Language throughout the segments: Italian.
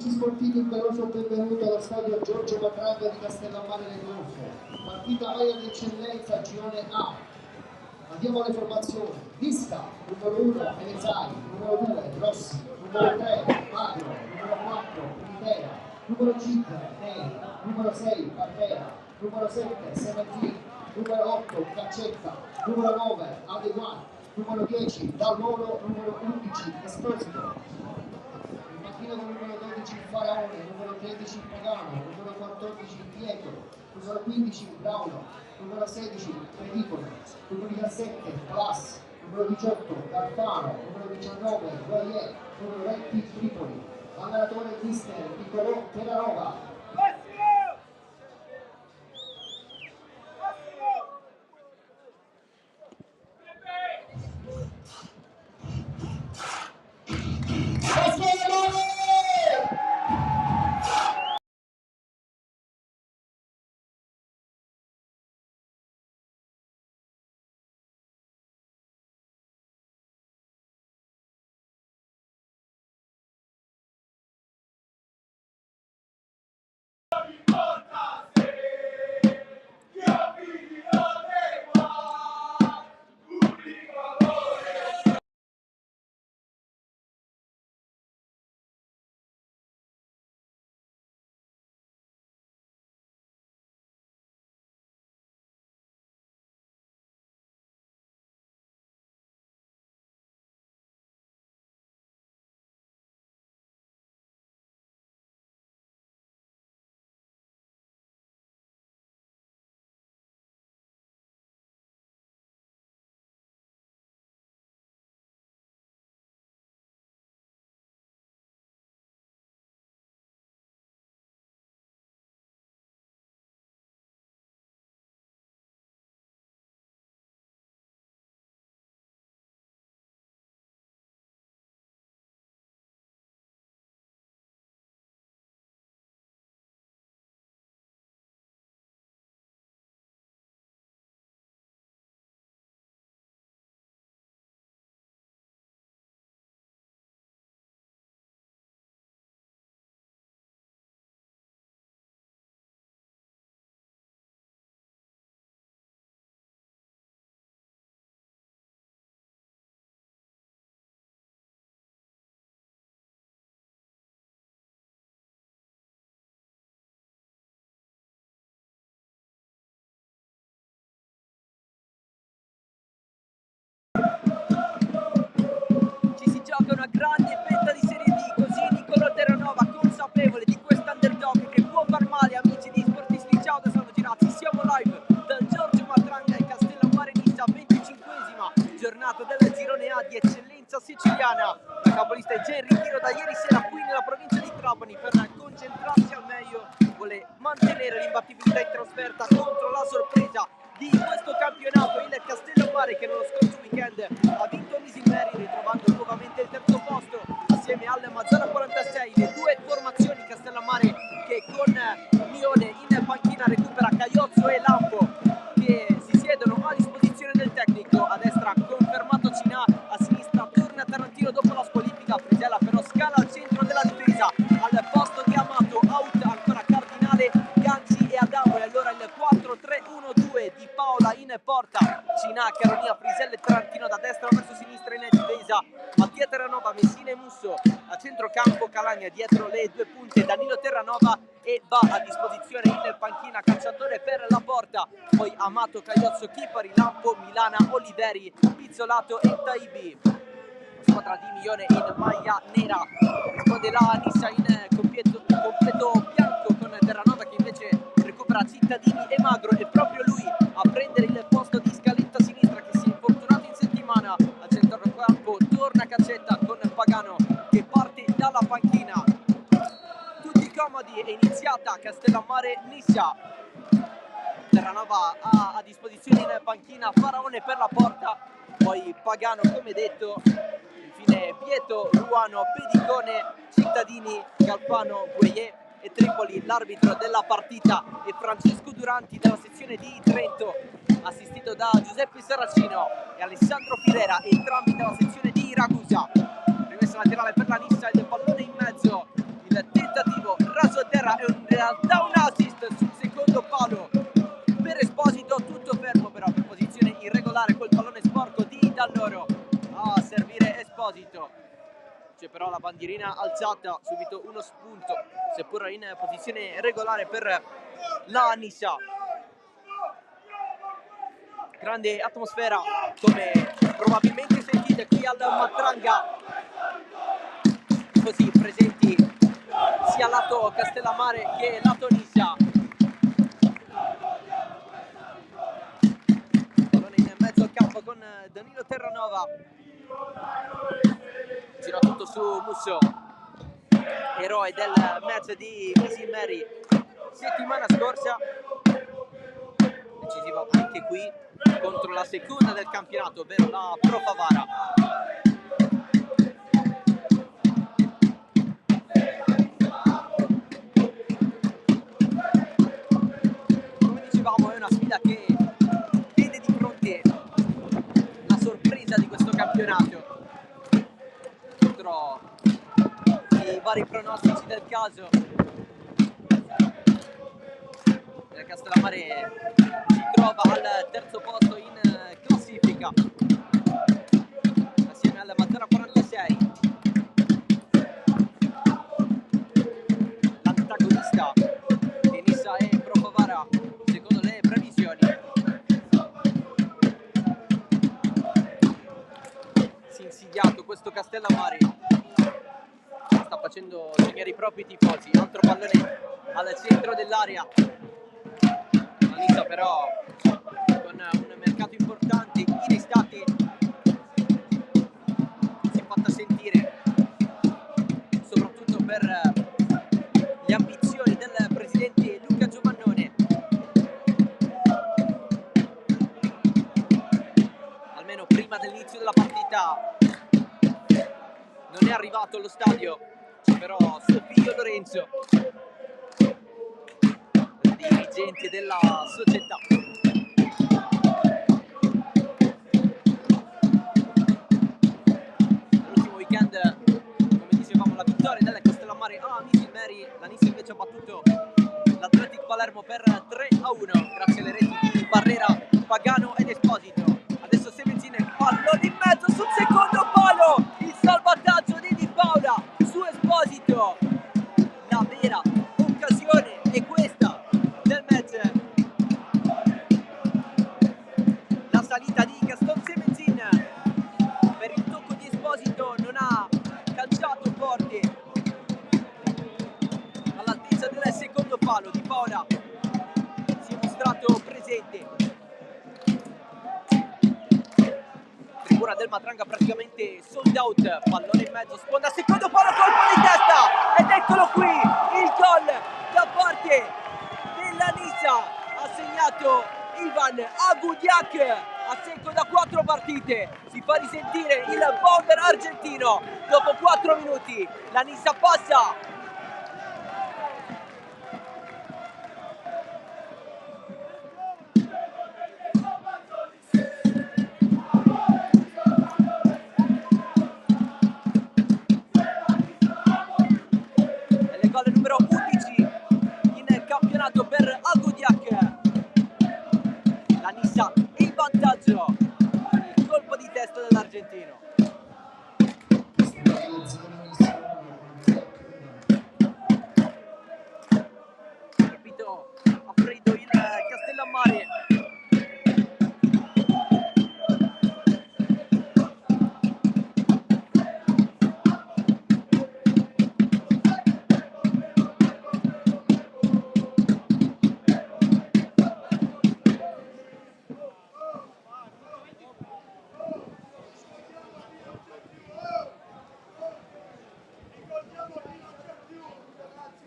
Amici sportivi, un caloroso benvenuto allo stadio Giorgio Matranga di Castellammare del Golfo. Partita Vaia di Eccellenza, girone A. Andiamo alle formazioni. Lista, numero 1, Elesai, numero 2, Rossi, numero 3, Magro, numero 4, Unitera, numero 5, Neri, numero 6, Partera, numero 7, Semetti, numero 8, Caccetta, numero 9, Adeguan, numero 10, Dalmoro, numero 11, Esposito. Con il numero 12 Faraone, numero 13 Pagano, numero 14 Pietro, numero 15 Brauno, numero 16 Pedicolo, numero 17 Plas, numero 18 Cartano, numero 19 Guaier, numero 20 Tripoli, allenatore mister Niccolò Terranova. Una grande fetta di Serie D, così Niccolò Terranova, consapevole di quest'underdog che può far male. Amici di Sportisti, ciao da Salvo Girazzi, siamo live dal Giorgio Matranga in Castellammare Nissa, 25esima giornata del girone A di eccellenza siciliana. La capolista è già in ritiro da ieri sera qui nella provincia di Trapani per concentrarsi al meglio, vuole mantenere l'imbattibilità in trasferta contro la sorpresa di questo campionato, il Castellammare, che nello scorso weekend ha vinto Misilmeri ritrovando nuovamente il terzo posto assieme al Mazzara 46. Le due formazioni Castellammare che con Mione in panchina recupera Cagliozzo e Lampo che si siedono a disposizione del tecnico. A destra confermato Cinà, a sinistra torna Tarantino dopo la squalifica. Frisella però scala al centro della difesa al posto di Amato, out ancora Cardinale, Ganci e Adamo, e allora il 4-3-1-2 di Paola in porta. Cinà, Caronia, Frisella e Tarantino da destra verso sinistra in difesa. Mattia Terranova, Messina e Musso a centrocampo, Calagna dietro le due punte, Danilo Terranova, e va a disposizione in panchina calciatore per la porta. Poi Amato, Cagliozzo, Chipari, Lampo, Milana, Oliveri, Pizzolato e Taibi. Squadra di Mione in maglia nera, risponde la Nissa in completo bianco con Terranova che invece recupera Cittadini e Magro, e proprio lui a prendere il posto di Scaletta a sinistra che si è infortunato in settimana. Al centrocampo torna Caccetta con Pagano che parte dalla panchina. Tutti comodi, è iniziata Castellammare Nissa. Terranova ha a disposizione in panchina Faraone per la porta, poi Pagano come detto, infine Vieto, Ruano, Pedicone, Cittadini, Galpano, Gueye e Tripoli. L'arbitro della partita è Francesco Duranti della sezione di Trento, assistito da Giuseppe Saracino e Alessandro Filera, entrambi dalla sezione di Ragusa. Rimessa laterale per la Nissa, il pallone in mezzo, il tentativo realtà un assist sul secondo palo per Esposito, tutto fermo però per posizione irregolare col pallone sporco di Dall'Oro a servire Esposito. C'è però la bandierina alzata, subito uno spunto, seppur in posizione regolare per la Nissa. Grande atmosfera, come probabilmente sentite qui al Matranga, così presenti sia lato Castellammare che lato Nissa. Pallone in mezzo al campo con Danilo Terranova, gira tutto su Musso, eroe del match di Missy Mary settimana scorsa, decisivo anche qui contro la seconda del campionato, ovvero la Pro Favara. Come dicevamo, è una sfida che vede di fronte la sorpresa di questo campionato contro i vari pronostici del caso. Il Castellammare si trova al terzo posto in classifica assieme al Matera 46. L'antagonista di Nissa e Pro Favara secondo le previsioni. Si è insidiato questo Castellammare, sta facendo segnare i propri tifosi. Altro pallone al centro dell'area. La Nissa però con un mercato importante in estate si è fatta sentire, soprattutto per le ambizioni del presidente Luca Giovannone. Almeno prima dell'inizio della partita non è arrivato allo stadio, c'è però suo figlio Lorenzo, dirigente della società. L'ultimo weekend, come dicevamo, la vittoria della Castellammare a Missy Mary. La Nissa invece ha battuto l'Athletic Palermo per 3-1 grazie alle reti di Barrera, Pagano ed Esposito. Adesso Sementin, pallone in mezzo sul secondo palo, il salvataggio di Di Paola su Esposito. La vera occasione è questa del match. La salita di Gaston Sementin per il tocco di Esposito non ha calciato forte all'altezza del secondo palo. Di Paola si è mostrato presente. Tribuna del Matranga praticamente sold out, pallone in mezzo, sponda secondo palo, colpo di testa ed eccolo qui il gol da parte della Nissa. Ha segnato Ivan Agudiak a secco da 4 partite, si fa risentire il bomber argentino. Dopo 4 minuti la Nissa passa. Gol numero 11 in campionato per Agudiak. La Nissa in vantaggio, il colpo di testa dell'argentino. Capito a freddo il Castellammare.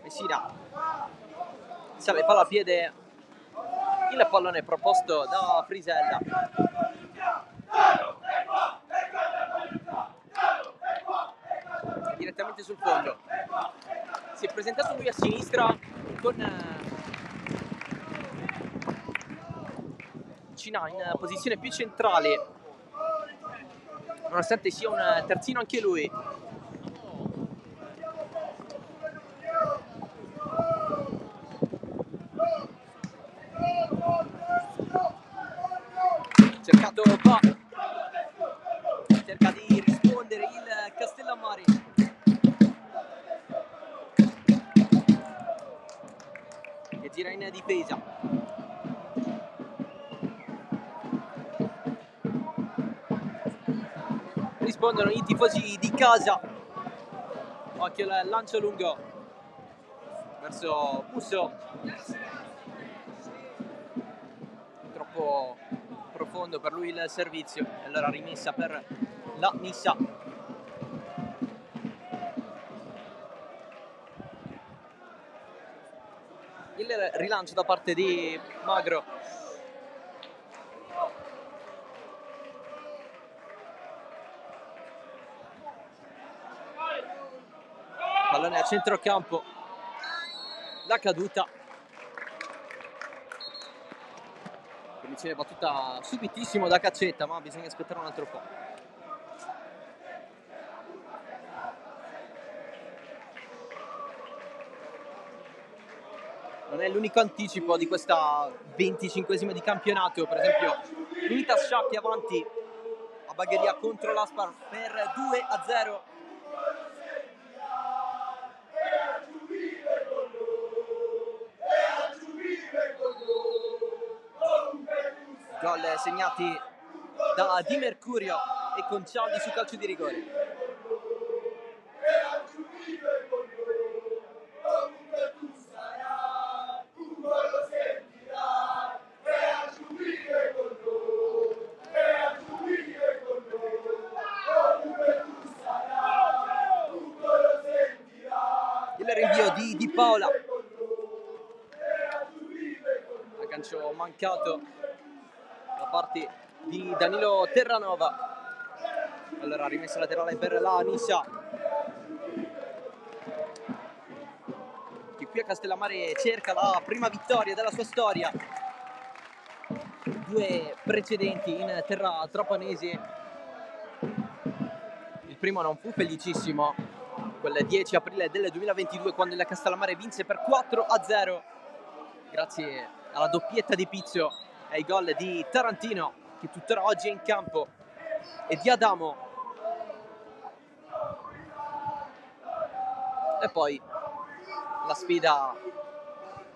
Messina sale palla a piede, il pallone proposto da Frisella. Direttamente sul fondo, si è presentato lui a sinistra con Cina in posizione più centrale, nonostante sia un terzino anche lui. gira in difesa. Rispondono i tifosi di casa. Occhio al lancio lungo verso Musso, troppo profondo per lui il servizio, e allora rimessa per la Nissa. Il rilancio da parte di Magro. Pallone a centrocampo, la caduta. Punizione battuta subitissimo da Caccetta, ma bisogna aspettare un altro po'. Non è l'unico anticipo di questa 25esima di campionato. Per esempio l'Unitas Sciacchi avanti a Bagheria contro l'Aspar per 2-0. Gol segnati da Di Mercurio e Concialdi su calcio di rigore. Il rinvio di Paola, aggancio mancato da parte di Danilo Terranova. Allora rimessa laterale per la Nissa, che qui a Castellammare cerca la prima vittoria della sua storia. 2 precedenti in terra trapanese. Il primo non fu felicissimo, quel 10 aprile del 2022, quando il Castellammare vinse per 4-0 grazie alla doppietta di Pizzo e ai gol di Tarantino, che tuttora oggi è in campo, e di Adamo. E poi la sfida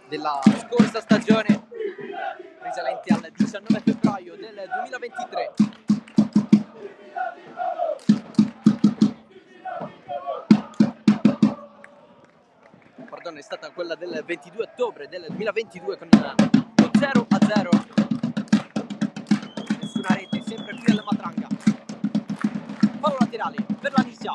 della scorsa stagione, risalente al 19 febbraio del 2023. Pardon, è stata quella del 22 ottobre del 2022 con lo 0-0. Nessuna rete, sempre qui alla Matranga. Fallo laterale per la Nissa.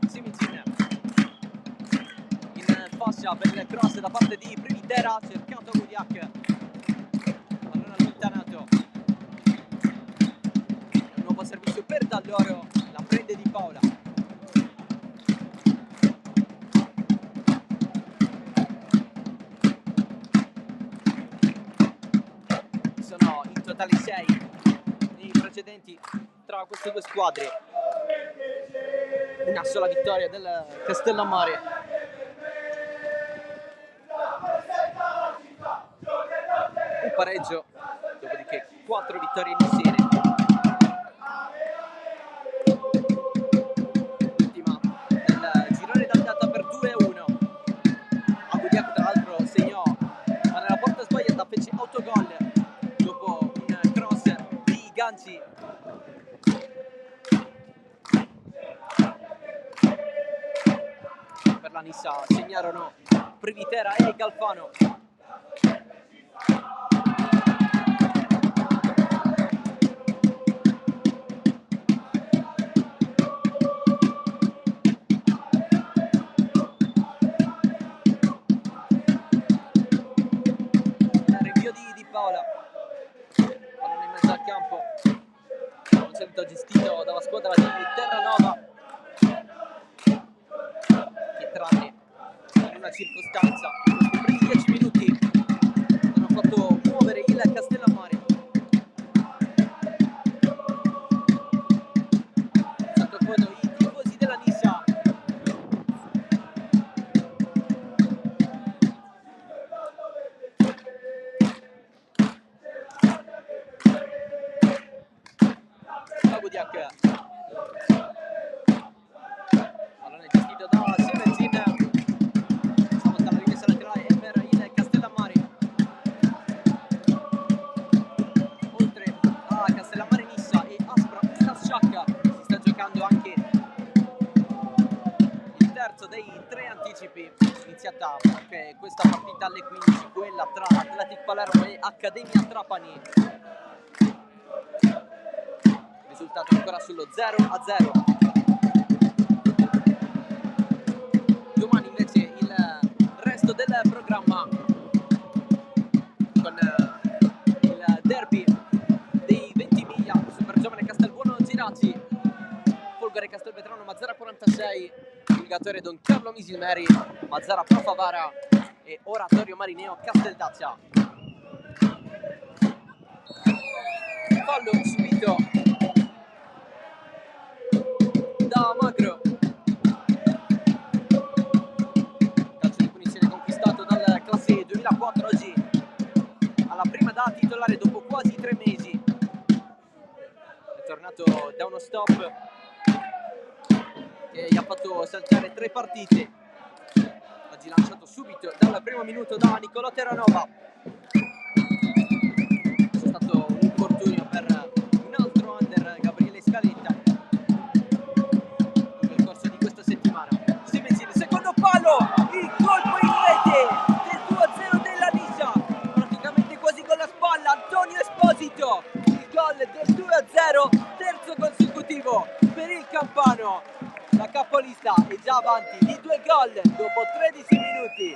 Simicin in fascia per il cross da parte di Privitera, cercato Gudiac. Pallone allontanato. Un nuovo servizio per Dall'Oro, la prende di Paola. Sono in totale 6 nei precedenti tra queste due squadre. Una sola vittoria del Castellammare. Un pareggio, dopodiché 4 vittorie in serie. Ultima del girone d'andata per 2-1. Agudiaco tra l'altro segnò, ma nella porta sbagliata, fece autogol dopo un cross di Ganci. Per la Nissa segnarono Privitera e Galfano. Paola, pallone in mezzo al campo, un centro gestito dalla squadra di Terranova, che tranne in una circostanza i primi 10 minuti hanno fatto muovere il Castellammare. Sottofondo i tifosi della Nissa. Gudiac subito da Semenzin. Stavolta la rimessa laterale è per il Castellammare. Oltre a Castellammare Nissa e Aspra Sciacca si sta giocando anche il terzo dei 3 anticipi, iniziata questa partita alle 15, quella tra Athletic Palermo e Accademia Trapani. Risultato ancora sullo 0-0. Domani invece il resto del programma con il derby dei Ventimiglia, Super Giovane Castelbuono Giraci, Folgore Castelvetrano Mazzara 46, Purgatorio Don Carlo Misilmeri, Mazzara Pro Favara e Oratorio Marineo Casteldaccia. Fallo subito da Magro. Calcio di punizione conquistato dal classe 2004 oggi, alla prima da titolare dopo quasi 3 mesi. È tornato da uno stop che gli ha fatto saltare 3 partite. Oggi lanciato subito dal primo minuto da Nicolò Terranova. C'è stato un infortunio per un altro under, Gabriele Scaletta, nel corso di questa settimana. Semenzin, secondo palo, il colpo in rete del 2-0 della Nissa, praticamente quasi con la spalla Antonio Esposito. Il gol del 2-0, terzo consecutivo per il Campano. La capolista è già avanti di 2 gol dopo 13 minuti.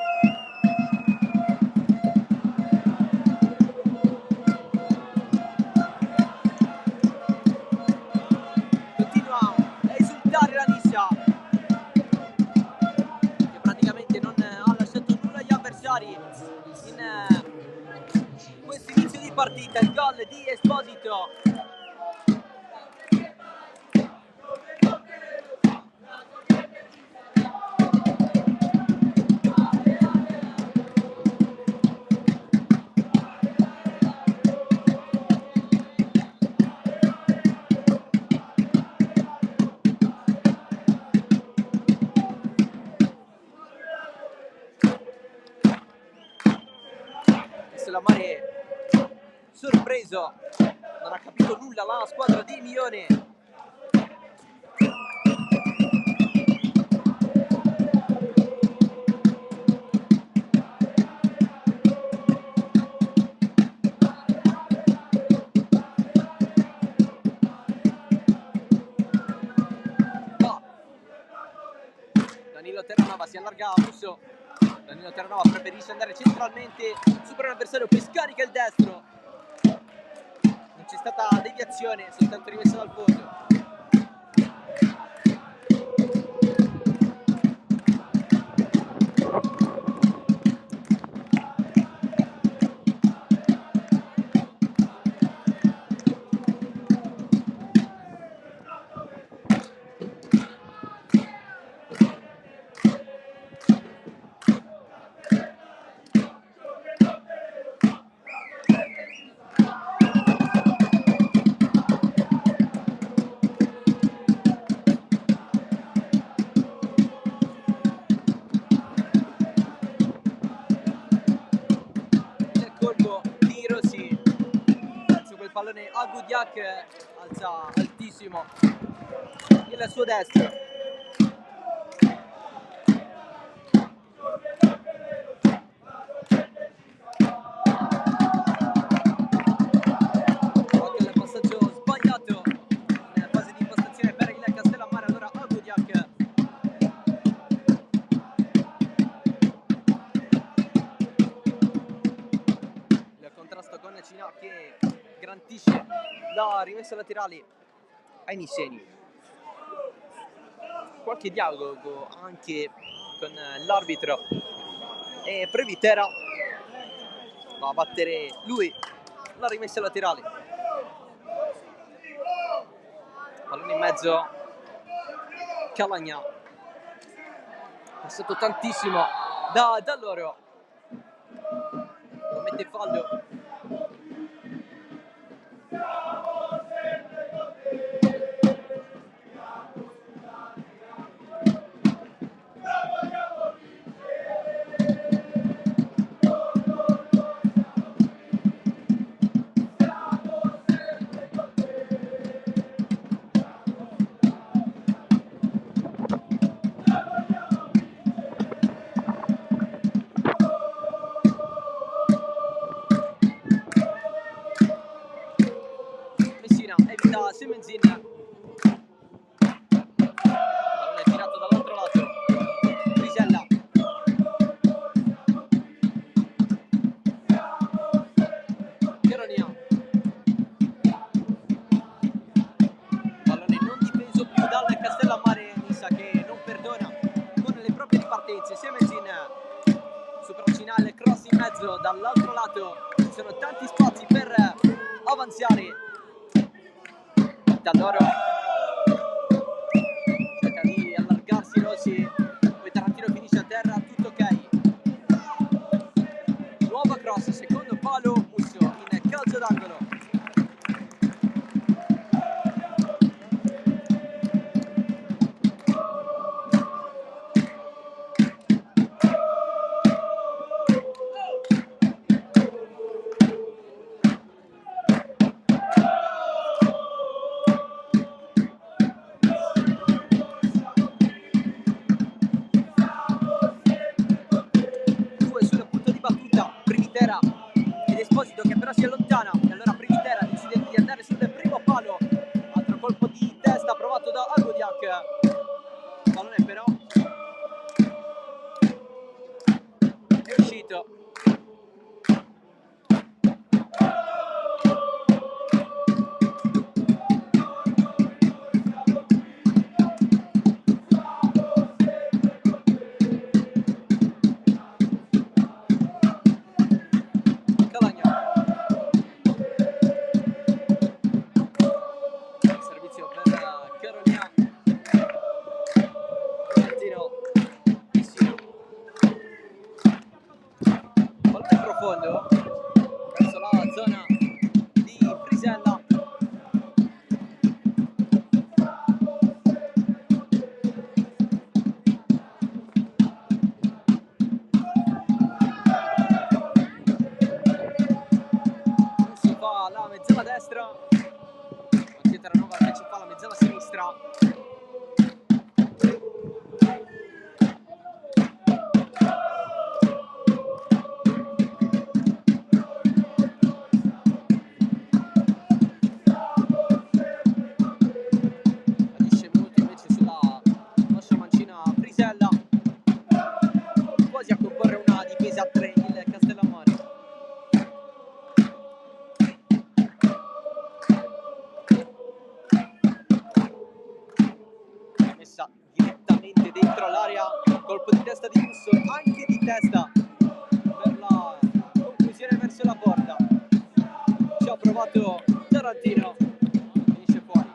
Continua a esultare la Nissa, che praticamente non ha lasciato nulla agli avversari in questo inizio di partita. Il gol di Esposito. Castellammare sorpreso, non ha capito nulla la squadra di Mione. Danilo Terranova si allarga a Musso. Danilo Terranova preferisce andare centralmente, supera un avversario, poi scarica il destro. Non c'è stata deviazione, soltanto rimessa dal fondo. Pallone a Gudiak, alza altissimo il suo destro. Occhio al passaggio sbagliato nella fase di impostazione per il Castellammare, allora a Gudiak. Il contrasto con Cina che garantisce la rimessa laterale ai nisseni. Qualche dialogo anche con l'arbitro e Previtera va a battere lui la rimessa laterale. Pallone in mezzo, Calagna, passato tantissimo da loro, commette fallo. da Semenzin. Pallone girato dall'altro lato. Frisella. Cheronia. Pallone non difeso più dal Castellammare Nissa, che non perdona con le proprie ripartenze. Semenzin supera finale, cross in mezzo dall'altro lato. Ci sono tanti spazi per avanzare. Talloro cerca di allargarsi Rossi, poi Tarantino finisce a terra, tutto ok. Nuova cross, secondo palo, Musso in calcio d'angolo. Ed Esposito che però si allontana, e allora Privitera decide di andare sul primo palo. Altro colpo di testa provato da Agodiak. Pallone però è uscito. Profondo verso la zona di Frisella. Si fa la mezzala destra, Terranova invece fa la mezzala sinistra. Quasi a comporre una difesa a 3 il Castellammare. Messa direttamente dentro l'area, colpo di testa di Musso, anche di testa per la conclusione verso la porta. Ci ha provato Tarantino, finisce fuori.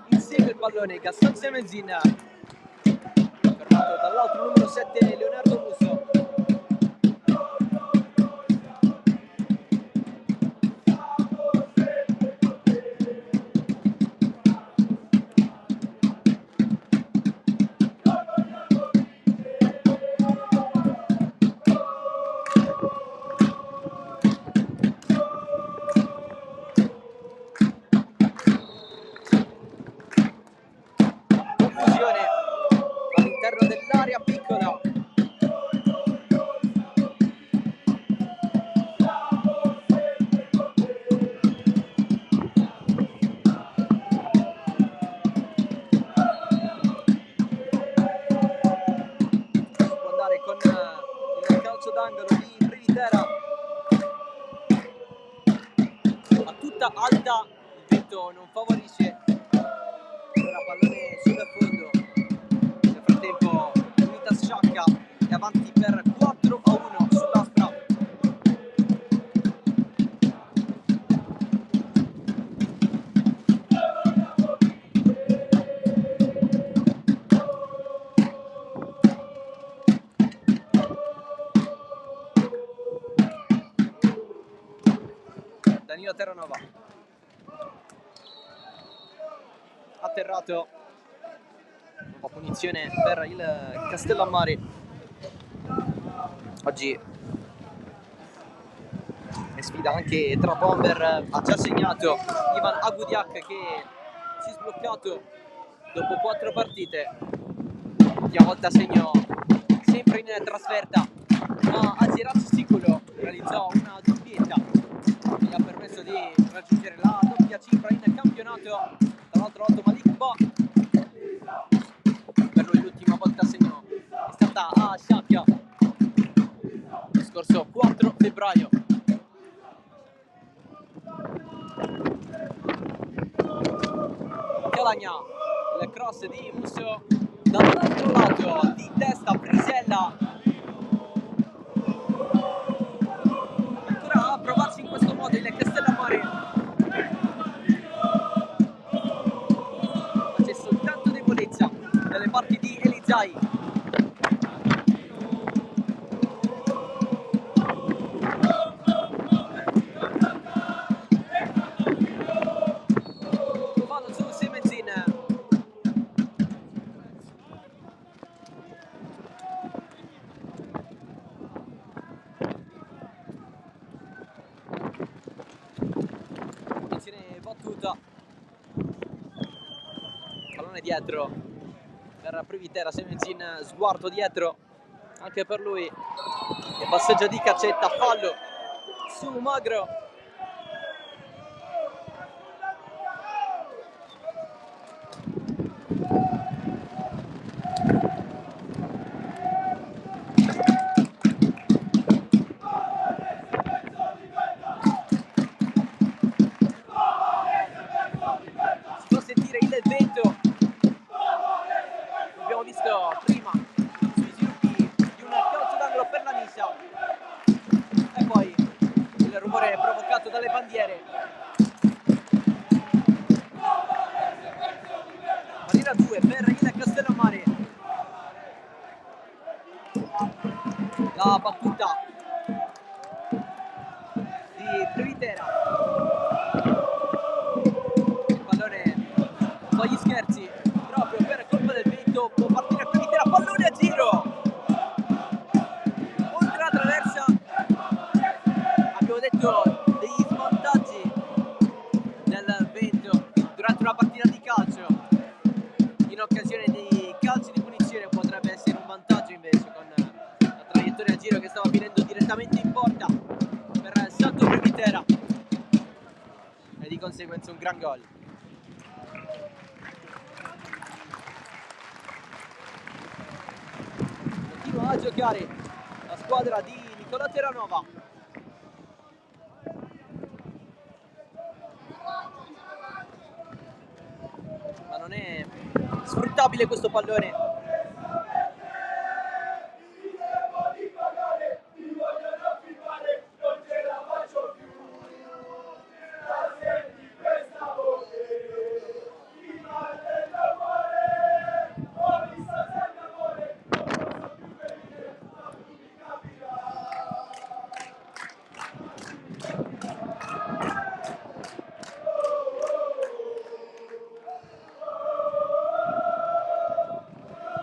Insegue il pallone Gaston Semenzin, fermato dall'altro numero 7 Leonardo Musso. All'interno dell'area piccola. Si può andare con il calcio d'angolo di Privitera. Ma tutta alta, il vento non favorisce. Ora pallone sul fondo. Nel frattempo Unitas Sciacca è avanti per 4-1 sull'Aspra. Danilo Terranova atterrato. Nuova punizione per il Castellammare. Oggi è sfida anche tra bomber. Ha già segnato Ivan Agodiak, che si è sbloccato dopo 4 partite, l'ultima volta segnò sempre in trasferta, ma Aziraz Sicolo realizzò una doppietta che gli ha permesso di raggiungere la doppia cifra in campionato. Dall'altro lato Malik Ba, per lui l'ultima volta segnò è stata a Sciacchia lo scorso 4 febbraio. Calagna, il cross di Musso, dall'altro lato di testa Brisella, ancora a provarsi in questo modo il Castellammare, ma c'è soltanto debolezza dalle parti di Elizai. Fallo su Semenzin. Attenzione battuta, pallone dietro per Privitera, Semenzin, sguardo dietro anche per lui, e passaggio di Caccetta, fallo su Magro. Si può sentire il vento, abbiamo visto prima sui sviluppi di un calcio d'angolo per la Nisa, e poi il rumore provocato dalle bandiere. Barriera 2 per il Castellammare, la battuta di Privitera, il pallone un po' gli scherzi, proprio per colpa del vento può partire Privitera, pallone a giro oltre la traversa. Abbiamo detto degli svantaggi del vento durante una partita di calcio, in occasione di calci di punizione potrebbe essere un vantaggio invece, con la traiettoria a giro che stava finendo direttamente in porta per Santo Privitera, e di conseguenza un gran gol. Continua a giocare la squadra di Nicolò Terranova. Ma non è sfruttabile questo pallone.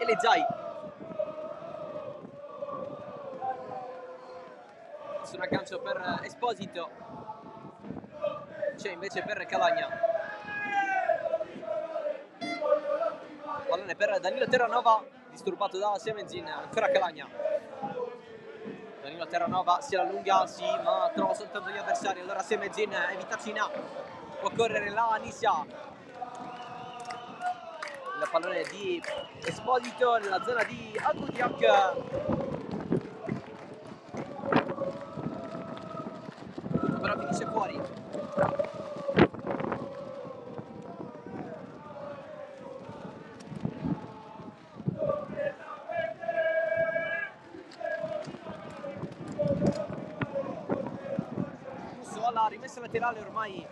Elizai su un aggancio per Esposito, c'è invece per Calagna, pallone per Danilo Terranova, disturbato da Semenzin, ancora Calagna. Danilo Terranova si allunga, sì, ma trova soltanto gli avversari, allora Semenzin evita Cina, può correre la Nisia. Il pallone di Esposito nella zona di Agudiak, però finisce fuori. Musso alla rimessa laterale, ormai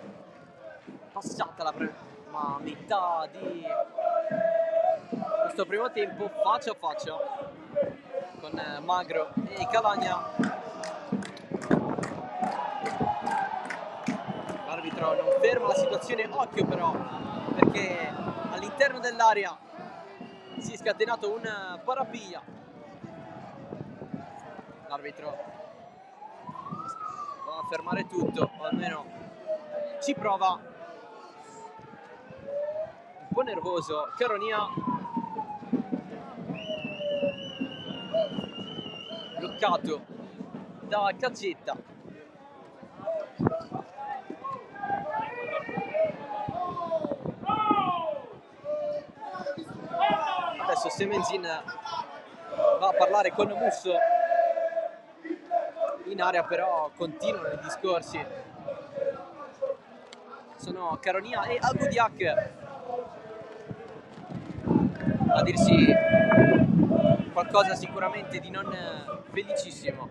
passata la prima metà di questo primo tempo, faccia a faccia con Magro e Calagna. L'arbitro non ferma la situazione, occhio però, perché all'interno dell'area si è scatenato un parapiglia. L'arbitro va a fermare tutto, o almeno ci prova. Un po' nervoso Caronia, bloccato da Cazzetta. Adesso Semenzin va a parlare con Musso in area, però continuano i discorsi. Sono Caronia e Agudiak a dirsi qualcosa sicuramente di non felicissimo.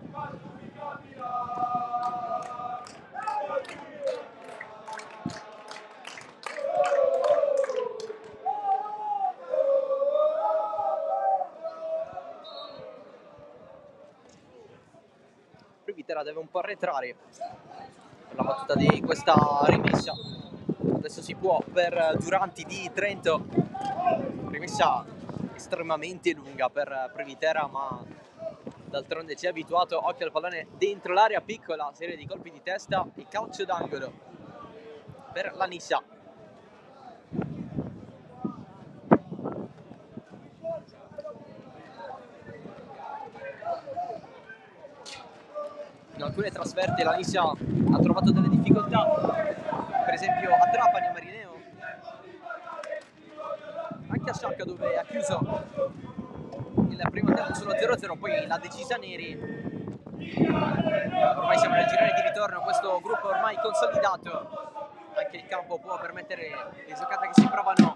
Previtera deve un po' arretrare per la battuta di questa rimessa. Adesso si può per Duranti di Trento, rimessa estremamente lunga per Previtera, ma d'altronde ci è abituato. Occhio al pallone dentro l'area piccola, serie di colpi di testa e calcio d'angolo per la Nissa. In alcune trasferte la Nissa ha trovato delle difficoltà, per esempio a Trapani e Marineo, anche a Sciacca, dove ha chiuso il primo tempo solo 0-0, poi l'ha decisa Neri. Ormai siamo nel girone di ritorno, questo gruppo ormai consolidato, anche il campo può permettere le giocate che si provano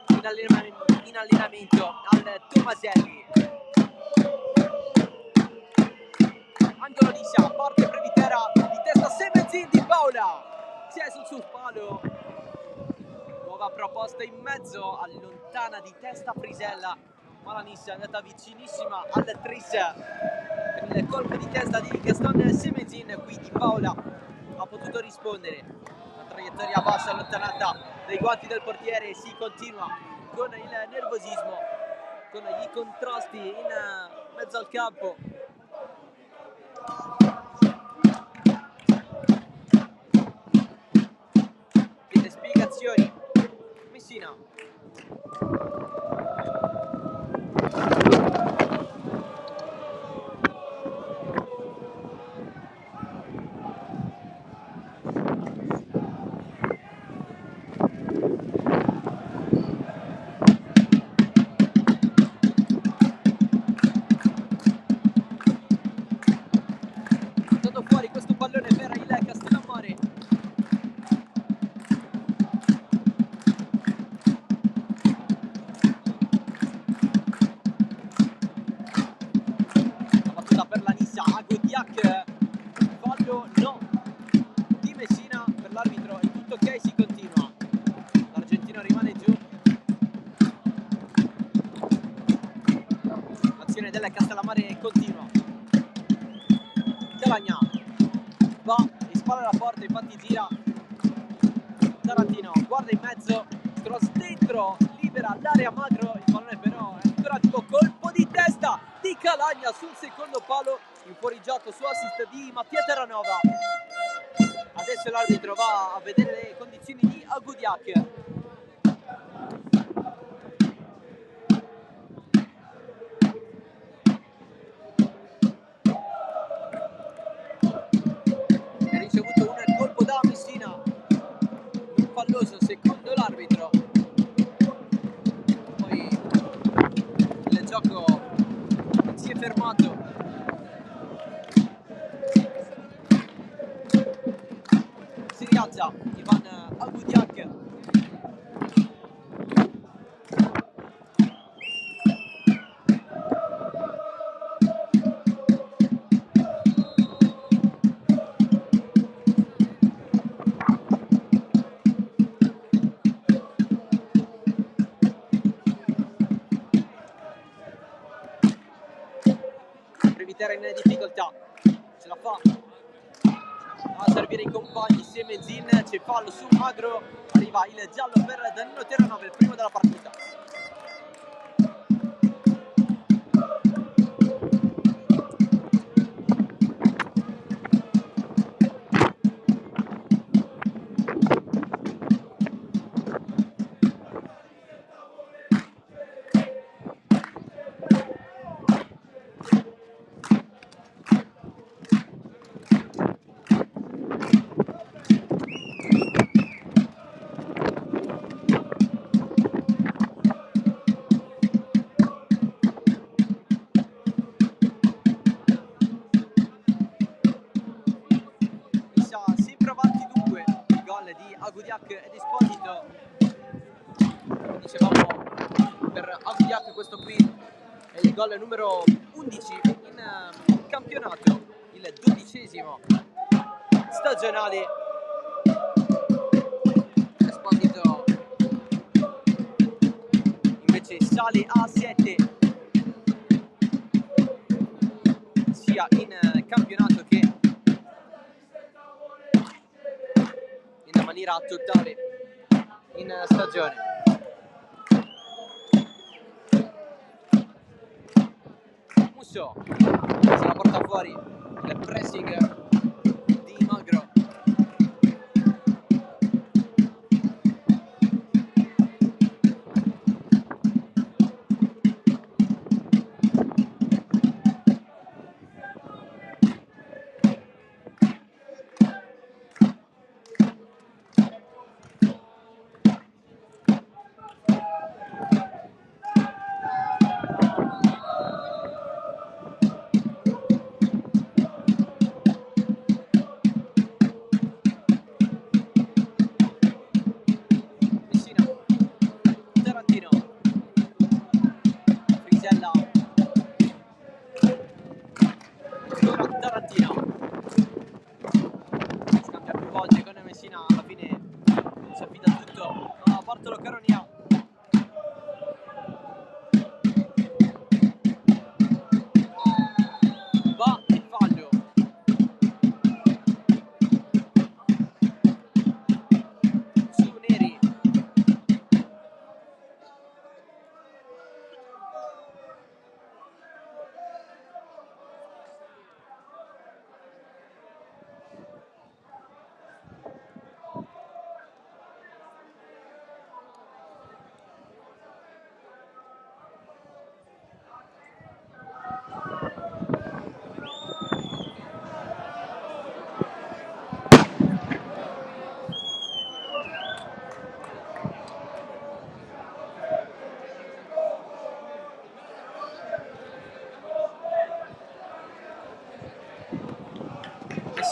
in allenamento al Tomaselli. Angolo Nissa, parte Previtera, di testa Semenzin di Paola, si è sul palo, nuova proposta in mezzo, allontana di testa Frisella, ma la Nissa è andata vicinissima al tris per il colpo di testa di Gaston Semenzin. Qui di Paola ha potuto rispondere, la traiettoria bassa allontanata dai guanti del portiere. Si continua con il nervosismo, con i contrasti in mezzo al campo. Delle spiegazioni Messina. Dato fuori questo pallone per il Castellammare. La battuta per la Nissa, Agudiak, fallo no di Messina, per l'arbitro è tutto ok, si continua. L'argentino rimane giù. L'azione del Castellammare continua. Calagna va e spalla la porta, infatti gira Tarantino, guarda in mezzo, cross dentro, libera l'area Magro, il pallone però è ancora vivo, colpo di testa di Calagna sul secondo palo, in fuorigioco su assist di Mattia Terranova. Adesso l'arbitro va a vedere le condizioni di Agudiak. Ha ricevuto un colpo da Messina, un falloso secondo l'arbitro. Poi il gioco si è fermato. Si rialza Ivan Agudiak. Previtera in difficoltà, ce la fa a servire i compagni. Semenzin, c'è fallo su Magro, arriva il giallo per Danilo Terranova, il primo della partita. Audiac ed Esposito. Come dicevamo, per Audiac questo qui è il gol numero 11 in campionato, il 12° stagionale. Esposito invece sale a 7 sia in campionato che in maniera totale in stagione. Musso se la porta fuori, il pressing di Magro.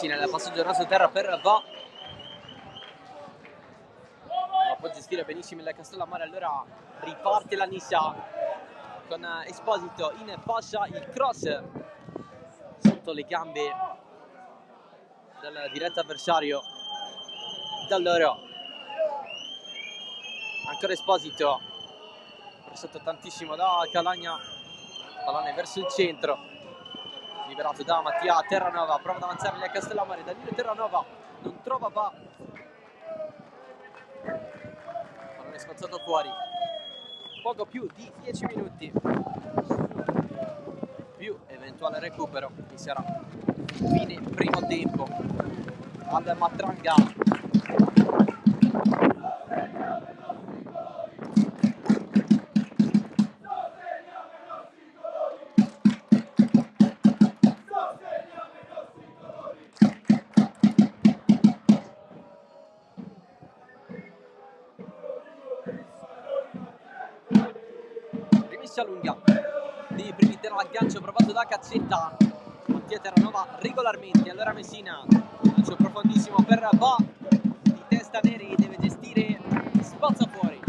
Nel passaggio raso terra per Va, la può gestire benissimo il Castellammare. Allora riparte la Nissa con Esposito in fascia, il cross sotto le gambe del diretto avversario da loro. Ancora Esposito, pressato tantissimo da Calagna, pallone verso il centro, liberato da Mattia Terranova, prova ad avanzare il Castellammare. Danilo Terranova non trova Va, pallone spazzato fuori. Poco più di 10 minuti più eventuale recupero, che sarà fine primo tempo al Matranga. Lunga di Primitera, l'aggancio provato da Cazzetta, Mattia Terranova regolarmente. Allora Messina, lancio profondissimo per Va, di testa Neri, deve gestire, spazza fuori.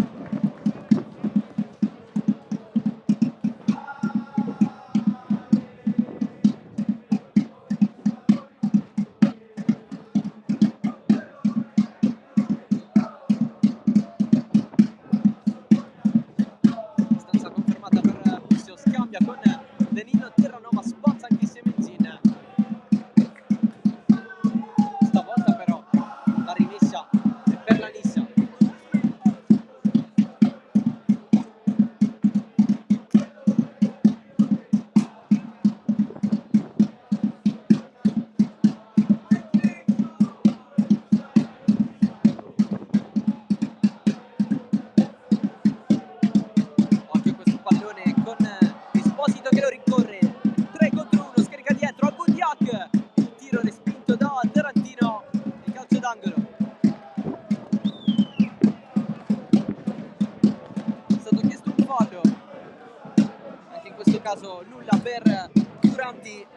Caso nulla per Duranti.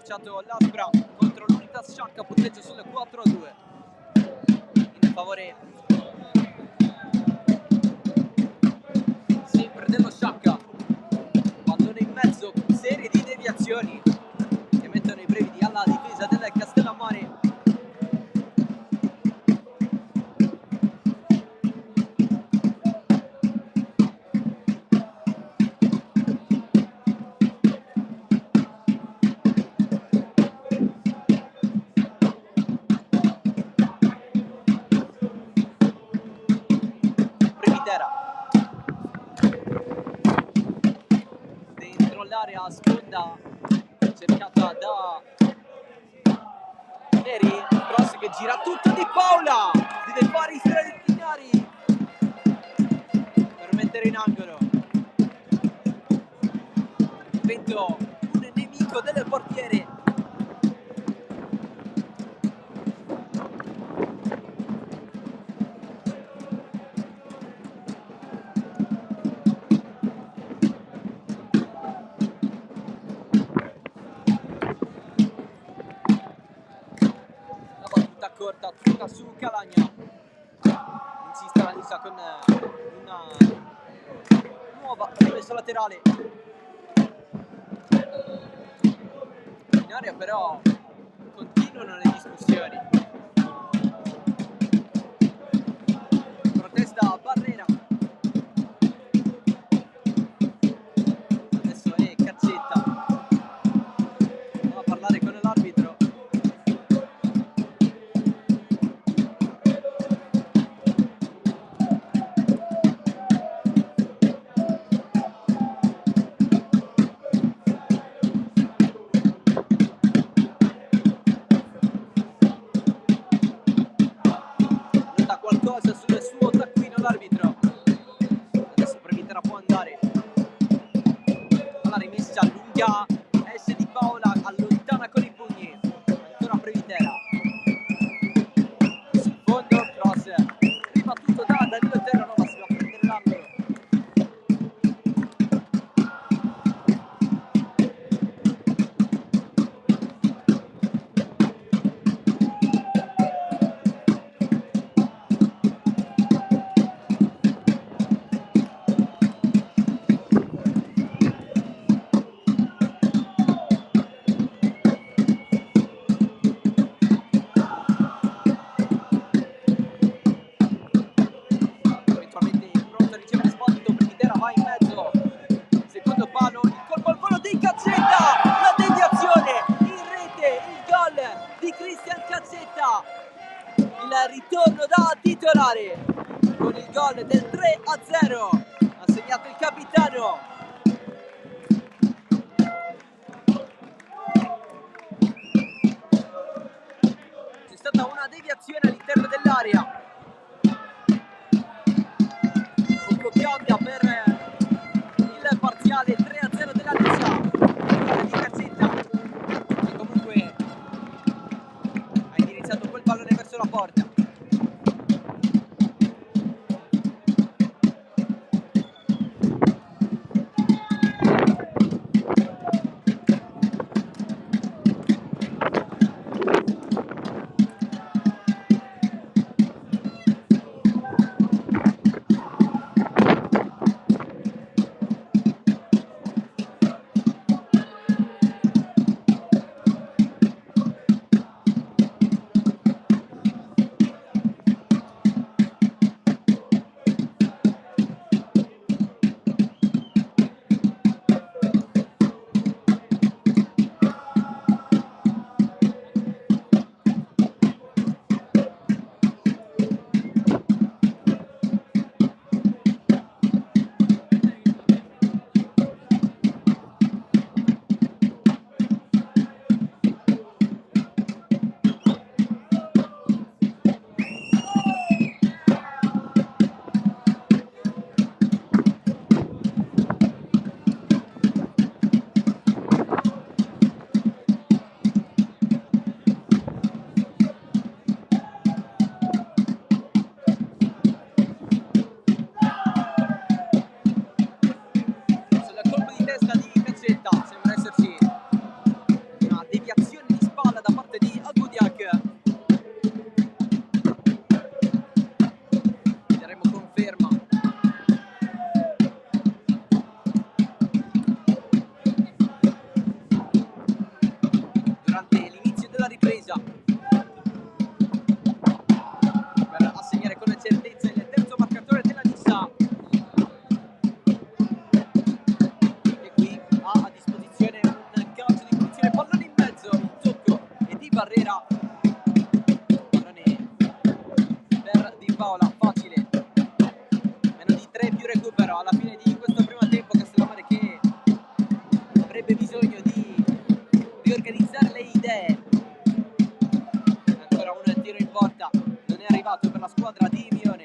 scorciato l'Aspra contro l'Unitas Sciacca, punteggio sul 4-2 in favore sempre dello Sciacca. Pallone in mezzo, serie di deviazioni che mettono i brividi alla difesa del Castellammare. Dentro l'area sponda cercata da Neri, cross che gira tutto Di Paola, deve fare i straordinari per mettere in angolo. Divento un nemico del portiere. Corta tutta su Calagna, insiste la Nisa con una nuova rimessa laterale in area, però continuano le discussioni. Protesta Barrera, adesso è Cazzetta, va a parlare con l'arbitro. Qualcosa sul suo taccuino l'arbitro. Adesso Previtera può andare alla rimessa lunga, S Di Paola allontana con i pugni, ancora Previtera sul fondo, cross ribattuto da Danilo Terranova, si va a prendere l'angolo. Il ritorno da titolare con il gol del 3-0 ha segnato il capitano. C'è stata una deviazione all'interno dell'area, poco cambia per il parziale 3-0 della Nisa di Cazzetta, che comunque ha indirizzato quel pallone verso la porta. squadra di Mione.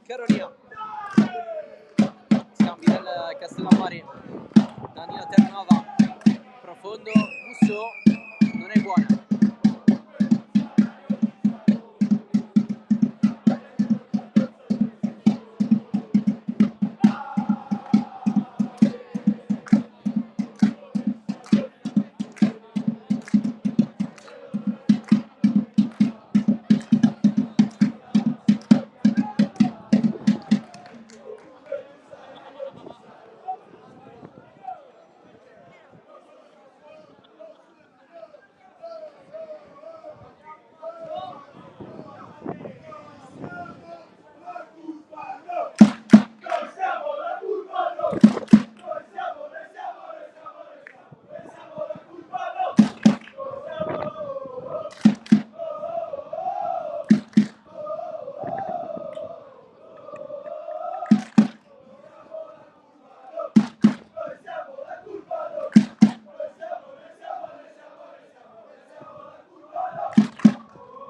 Caronia, scambi del Castellammare, Danilo Terranova, profondo, Musso, non è buona.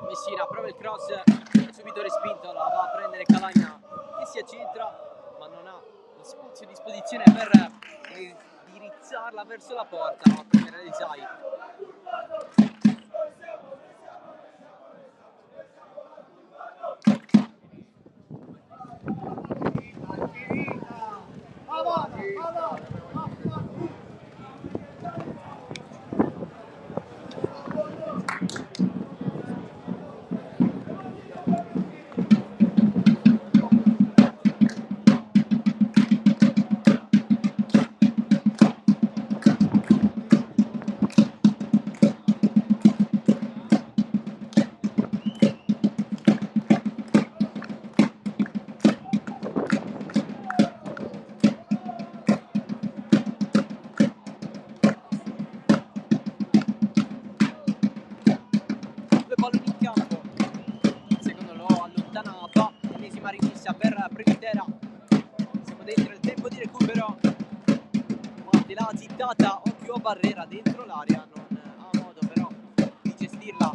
Messina prova il cross, è subito respinto, la va a prendere Calagna che si accentra ma non ha lo spazio a disposizione per indirizzarla verso la porta, va a prendere Desai. Due palloni in campo, il secondo lo allontanata, l'ennesima rimessa per Primitera, siamo dentro il tempo di recupero, parte la zittata, occhio a Barrera dentro l'area, non ha modo però di gestirla.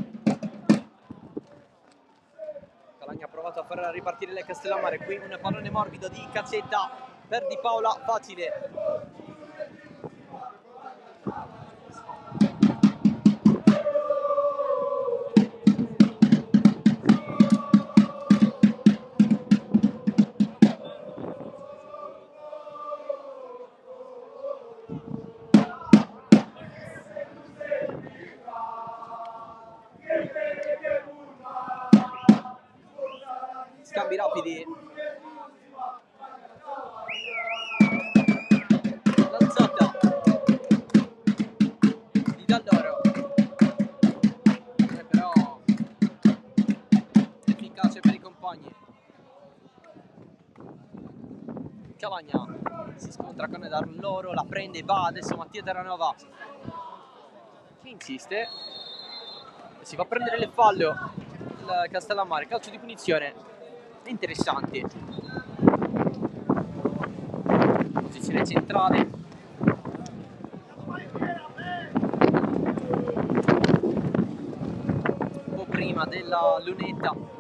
Calagna ha provato a far ripartire il Castellammare, qui un pallone morbido di Cazzetta per Di Paola, facile. Scambi rapidi, l'alzata di Dall'Oro, però efficace per i compagni. Calagna si scontra con Dall'Oro, la prende, va adesso Mattia Terranova che insiste e si va a prendere il fallo il Castellammare, calcio di punizione interessante, posizione centrale, un po' prima della lunetta.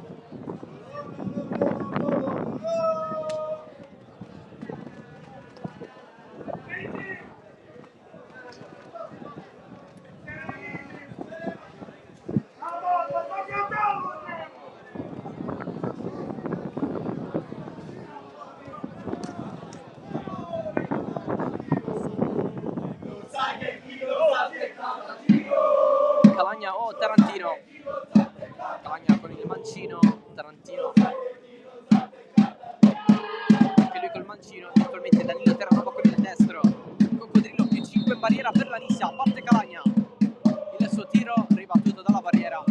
Calagna o Tarantino, Calagna con il mancino, Tarantino anche lui col mancino, eventualmente Danilo Terranova con il destro, Coccodrillo più 5 in barriera per la Nissa, parte Calagna, il suo tiro ribattuto dalla barriera,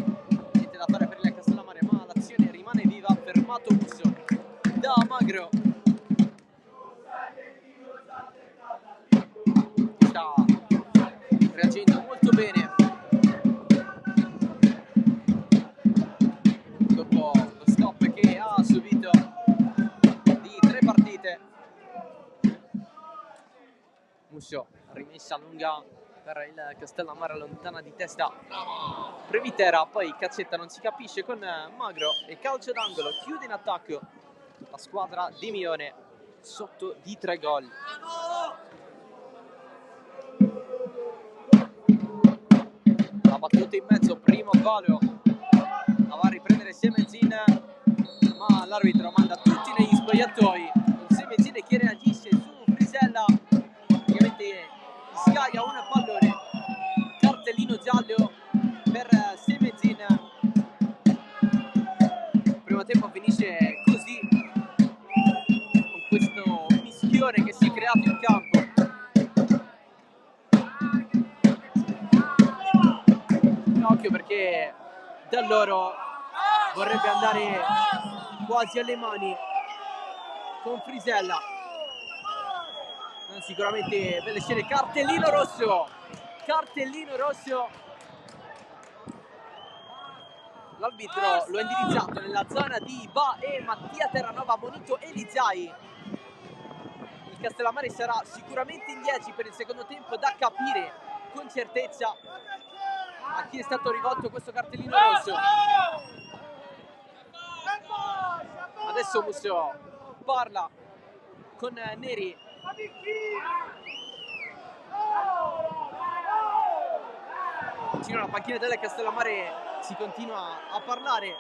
niente da fare per il Castellammare ma l'azione rimane viva, fermato Musso da Magro, sta reagendo molto bene dopo lo stop che ha subito Russo, rimessa lunga per il Castellammare, lontana di testa Previtera, poi cazzetta, non si capisce con Magro e calcio d'angolo, chiude in attacco la squadra di Mione sotto di 3 gol. La battuta in mezzo, primo palo, la va a riprendere Semezin, ma l'arbitro manda tutti negli spogliatoi. Semezin che reagisce su Frisella, ovviamente scaglia un pallone, cartellino giallo per Semezin. Il primo tempo finisce così, con questo mischione che si è creato in campo. Occhio perché da loro vorrebbe andare quasi alle mani con Frisella. Sicuramente belle scene, cartellino rosso, l'arbitro lo ha indirizzato nella zona di Ba e Mattia Terranova, ammonito Elisei. Il Castellammare sarà sicuramente in 10 per il secondo tempo, da capire con certezza a chi è stato rivolto questo cartellino rosso. Adesso Musso parla con Neri. Vicino alla panchina del Castellammare si continua a parlare,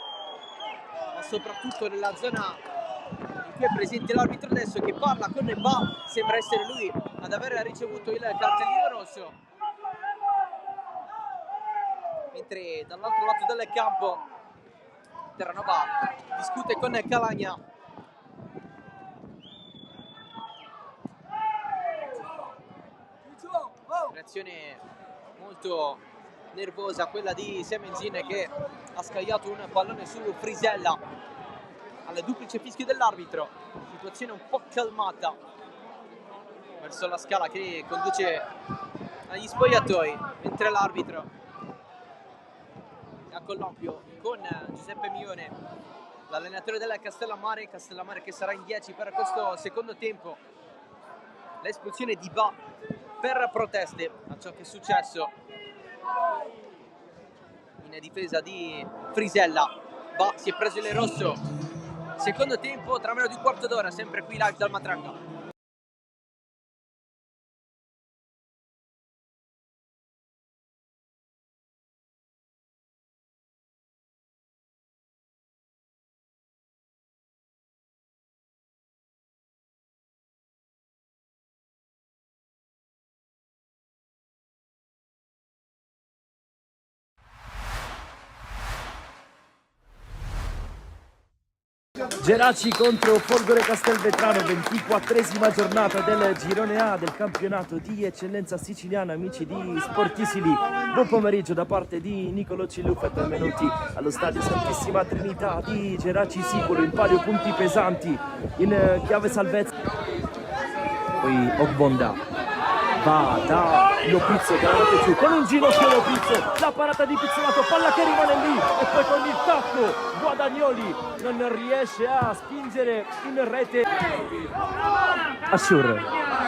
ma soprattutto nella zona in cui è presente l'arbitro adesso, che parla con Ba, sembra essere lui ad aver ricevuto il cartellino rosso, mentre dall'altro lato del campo Terranova discute con Calagna. Reazione molto nervosa quella di Semenzin, che ha scagliato un pallone su Frisella al duplice fischio dell'arbitro. Situazione un po' calmata verso la scala che conduce agli spogliatoi, mentre l'arbitro è a colloquio con Giuseppe Mione, l'allenatore della Castellammare che sarà in 10 per questo secondo tempo. L'espulsione di Ba per proteste a ciò che è successo in difesa di Frisella. Ba si è preso il rosso. Secondo tempo tra meno di un quarto d'ora, sempre qui live dal Matranga. Geraci contro Folgore Castelvetrano, 24esima giornata del girone A del campionato di eccellenza siciliana, amici di Sportisili. Buon pomeriggio da parte di Nicolo Cillufa e benvenuti allo stadio Santissima Trinità di Geraci Sicolo, in palio punti pesanti in chiave salvezza. Poi Ogbonda va da Lopizzo che la mette giù con un ginocchio Lopizzo, la parata di Pizzolato, palla che rimane lì e poi con il tacco Guadagnoli non riesce a spingere in rete. Assur,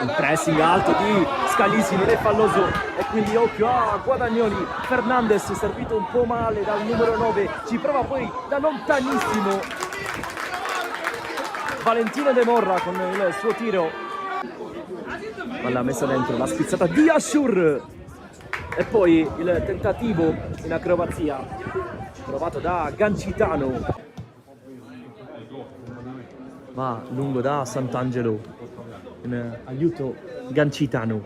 il pressing alto di Scalisi non è falloso e quindi occhio a Guadagnoli. Fernandez servito un po' male dal numero 9, ci prova poi da lontanissimo Valentino De Morra con il suo tiro. Palla messa dentro, la spizzata di Assur e poi il tentativo in acrobazia provato da Gancitano, va lungo da Sant'Angelo in aiuto Gancitano,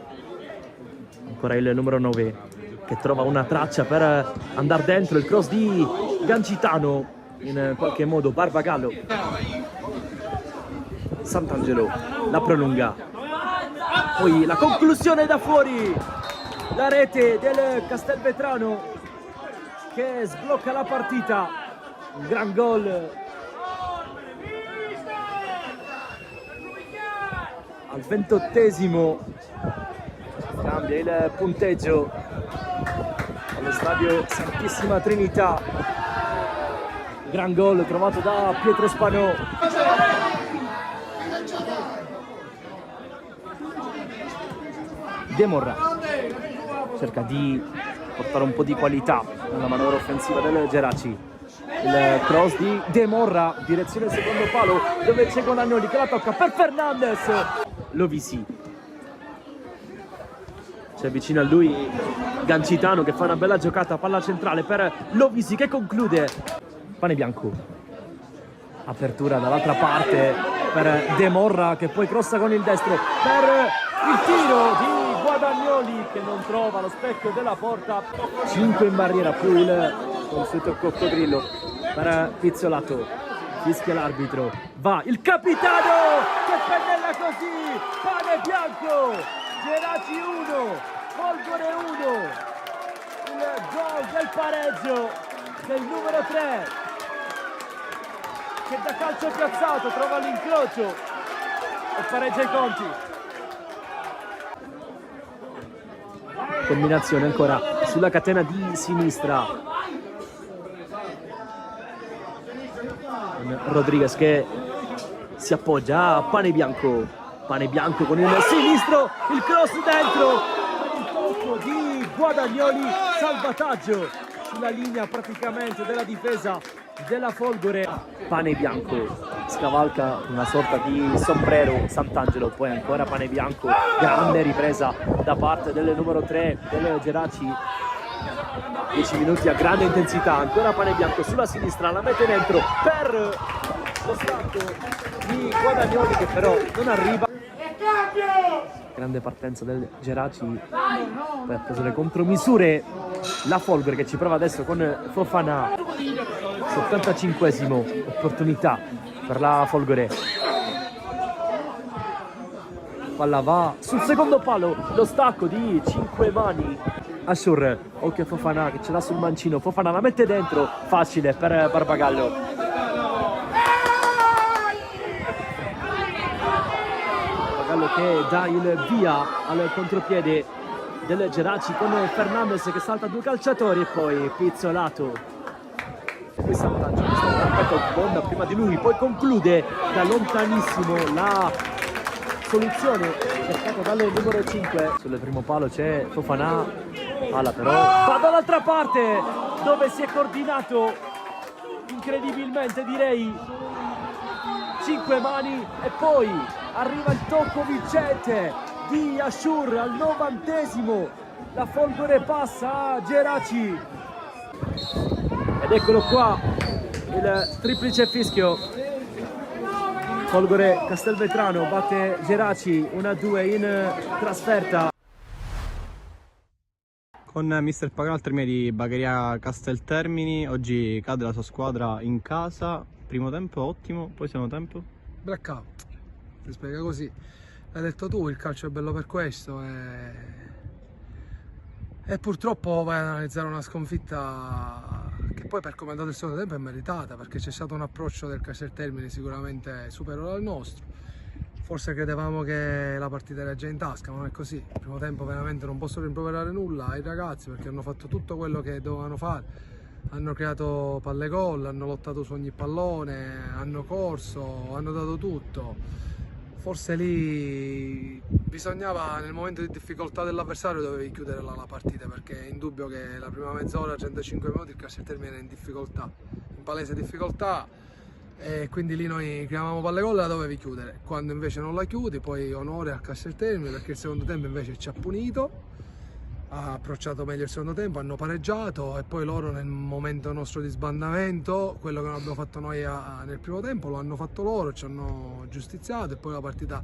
ancora il numero 9 che trova una traccia per andare dentro, il cross di Gancitano, in qualche modo Barbagallo. Sant'Angelo la prolunga, poi la conclusione da fuori, la rete del Castelvetrano che sblocca la partita. Un gran gol al 28esimo, cambia il punteggio allo stadio Santissima Trinità. Gran gol trovato da Pietro Spanò. De Morra cerca di portare un po' di qualità nella manovra offensiva del Geraci. Il cross di De Morra, direzione secondo palo, dove c'è Guadagnoli che la tocca per Fernandez. Lovisi. C'è vicino a lui Gancitano che fa una bella giocata, palla centrale per Lovisi che conclude. Pane bianco. Apertura dall'altra parte per De Morra che poi crossa con il destro per il tiro di Guadagnoli che non trova lo specchio della porta. 5 in barriera più il consueto coccodrillo per Pizzolato. Fischia l'arbitro, va il capitano che pennella così. Pane bianco, Geraci 1, Folgore 1. Il gol del pareggio del numero 3 che da calcio piazzato trova l'incrocio e pareggia i conti. Combinazione ancora sulla catena di sinistra. Rodriguez che si appoggia a Pane Bianco. Pane Bianco con il sinistro, il cross dentro. Il tocco di Guadagnoli, salvataggio sulla linea praticamente della difesa della Folgore. Pane Bianco scavalca una sorta di sombrero Sant'Angelo, poi ancora Pane Bianco, grande ripresa da parte del numero 3 del Geraci. 10 minuti a grande intensità, ancora Pane Bianco sulla sinistra, la mette dentro per lo stacco di Guadagnoli che però non arriva. Grande partenza del Geraci, poi ha preso le contromisure la Folgore che ci prova adesso con Fofana. 75esimo, opportunità per la Folgore. Palla va sul secondo palo, lo stacco di 5 mani. Ashur, occhio a Fofana che ce l'ha sul mancino, Fofana la mette dentro, facile per Barbagallo. Barbagallo che dà il via al contropiede del Geraci con Fernandez che salta 2 calciatori e poi Pizzolato. Qui saltaggio, questo trampetto Bonda prima di lui, poi conclude da lontanissimo la soluzione cercata dal numero 5. Sul primo palo c'è Fofana, palla però va dall'altra parte dove si è coordinato incredibilmente, direi 5 mani e poi arriva il tocco vincente di Ashur al 90esimo. La Folgore passa a Geraci ed eccolo qua il triplice fischio. Folgore Castelvetrano batte Geraci 1-2 in trasferta. Con mister Pagaltermi di Bagheria Casteltermini, oggi cade la sua squadra in casa. Primo tempo ottimo, poi secondo tempo? Blackout, si spiega così. L'hai detto tu, il calcio è bello per questo e purtroppo vai ad analizzare una sconfitta che poi per come è andato il secondo tempo è meritata, perché c'è stato un approccio del Casteltermini sicuramente superiore al nostro. Forse credevamo che la partita era già in tasca, ma non è così. Il primo tempo veramente non posso rimproverare nulla ai ragazzi perché hanno fatto tutto quello che dovevano fare. Hanno creato palle gol, hanno lottato su ogni pallone, hanno corso, hanno dato tutto. Forse lì bisognava, nel momento di difficoltà dell'avversario dovevi chiudere la partita, perché è indubbio che la prima mezz'ora, 35 minuti, il Casteltermini era in difficoltà, in palese difficoltà, e quindi lì noi creavamo palle gol e la dovevi chiudere. Quando invece non la chiudi, poi onore al Casteltermini, perché il secondo tempo invece ci ha punito, ha approcciato meglio il secondo tempo, hanno pareggiato e poi loro nel momento nostro di sbandamento, quello che non abbiamo fatto noi nel primo tempo, lo hanno fatto loro, ci hanno giustiziato e poi la partita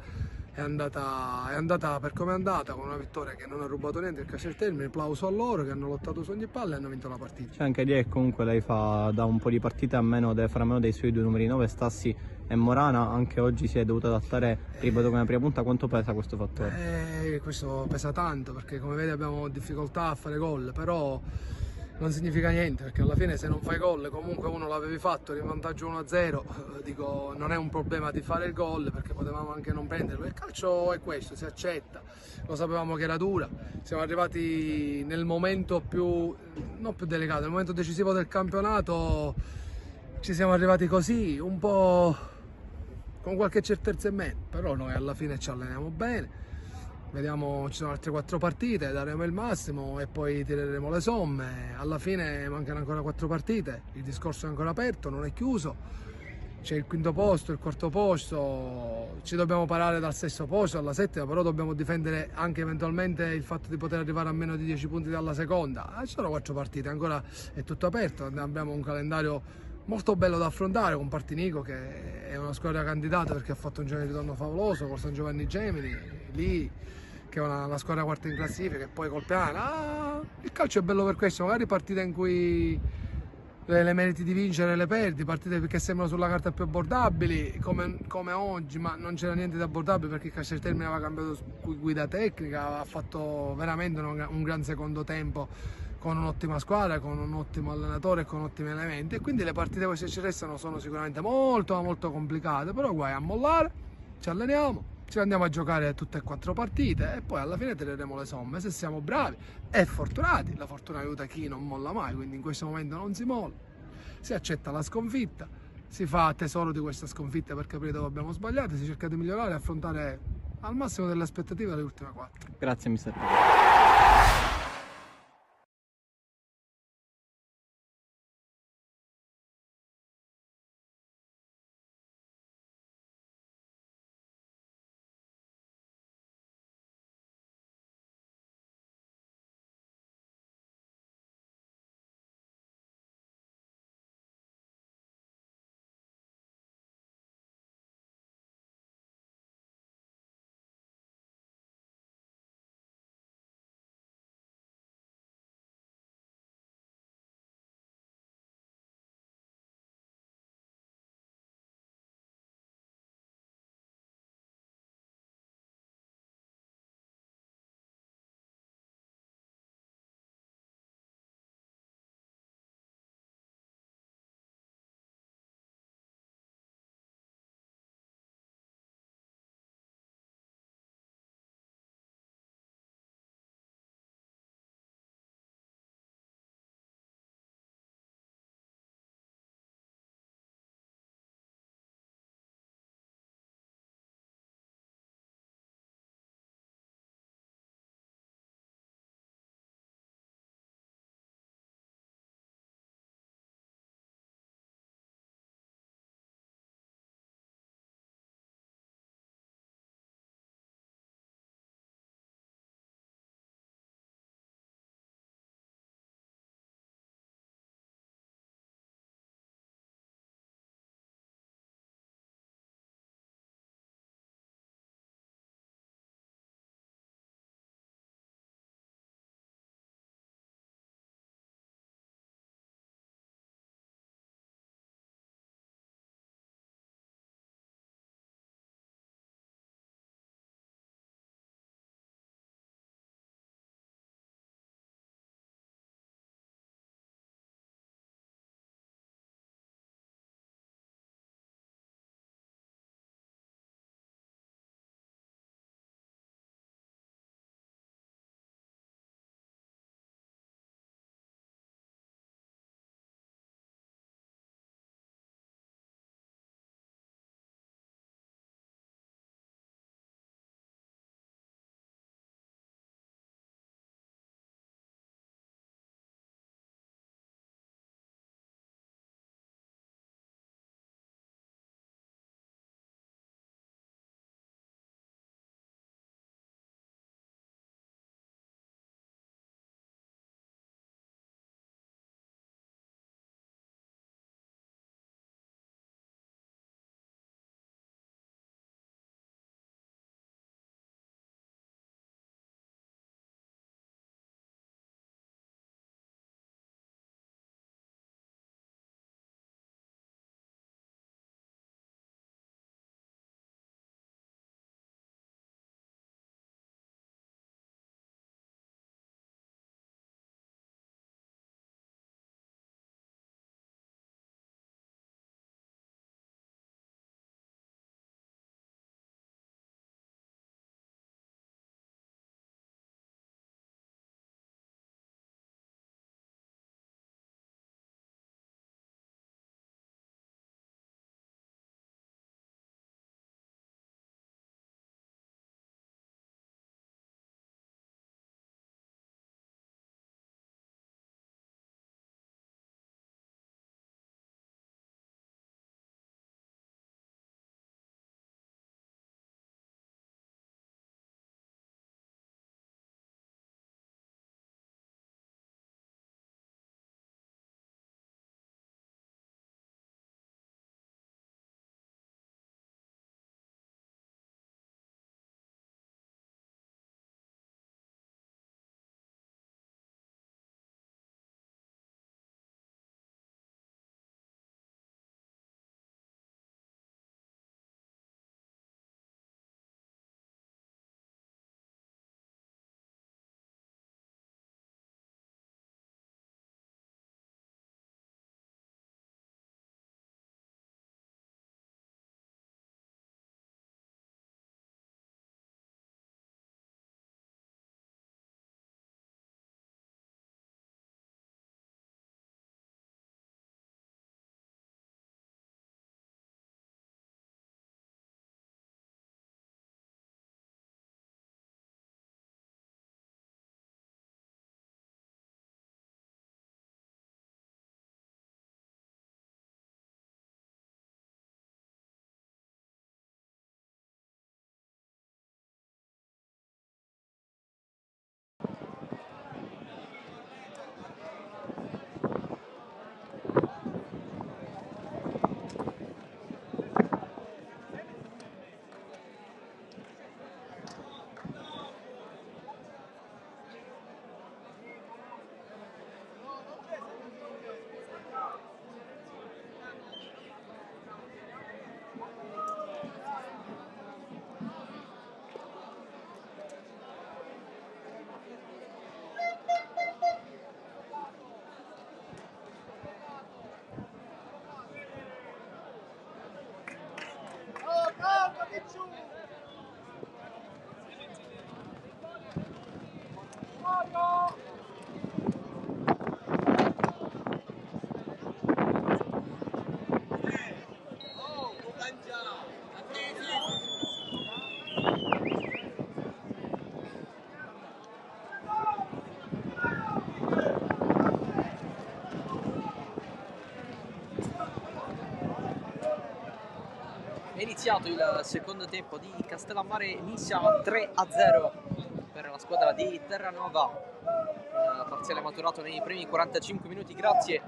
è andata per come è andata, con una vittoria che non ha rubato niente il Casteltermini. Applauso a loro che hanno lottato su ogni palla e hanno vinto la partita. C'è anche dire che comunque lei fa da un po' di partite a meno fra meno dei suoi due numeri 9, Stassi e Morana. Anche oggi si è dovuto adattare, ripeto, come prima punta. Quanto pesa questo fattore? Questo pesa tanto, perché come vedi abbiamo difficoltà a fare gol, però non significa niente, perché alla fine se non fai gol, comunque uno l'avevi fatto, eri in vantaggio 1-0, dico non è un problema di fare il gol, perché potevamo anche non prenderlo. Il calcio è questo, si accetta, lo sapevamo che era dura, siamo arrivati nel momento non più delicato, nel momento decisivo del campionato, ci siamo arrivati così, un po' con qualche certezza in meno, però noi alla fine ci alleniamo bene, Vediamo, ci sono altre 4 partite, daremo il massimo e poi tireremo le somme. Alla fine mancano ancora 4 partite, il discorso è ancora aperto, non è chiuso. C'è il quinto posto, il quarto posto, ci dobbiamo parare dal sesto posto alla settima, però dobbiamo difendere anche eventualmente il fatto di poter arrivare a meno di 10 punti dalla seconda. Ci sono 4 partite, ancora è tutto aperto, abbiamo un calendario molto bello da affrontare con Partinico, che è una squadra candidata perché ha fatto un giorno di ritorno favoloso con San Giovanni Gemini, lì che è una squadra quarta in classifica e poi col Piana. Il calcio è bello per questo, magari partite in cui le meriti di vincere le perdi, partite che sembrano sulla carta più abbordabili come oggi, ma non c'era niente di abbordabile perché il Casteltermine aveva cambiato guida tecnica, ha fatto veramente un gran secondo tempo con un'ottima squadra, con un ottimo allenatore e con ottimi elementi, e quindi le partite queste ci restano sono sicuramente molto complicate, però guai a mollare, ci alleniamo, ci andiamo a giocare tutte e 4 partite e poi alla fine tireremo le somme se siamo bravi e fortunati. La fortuna aiuta chi non molla mai, quindi in questo momento non si molla, si accetta la sconfitta, si fa tesoro di questa sconfitta per capire dove abbiamo sbagliato, si cerca di migliorare e affrontare al massimo delle aspettative le ultime 4. Grazie mister. È iniziato il secondo tempo di Castellammare Nissa 3-0 per la squadra di Terranova, parziale maturato nei primi 45 minuti grazie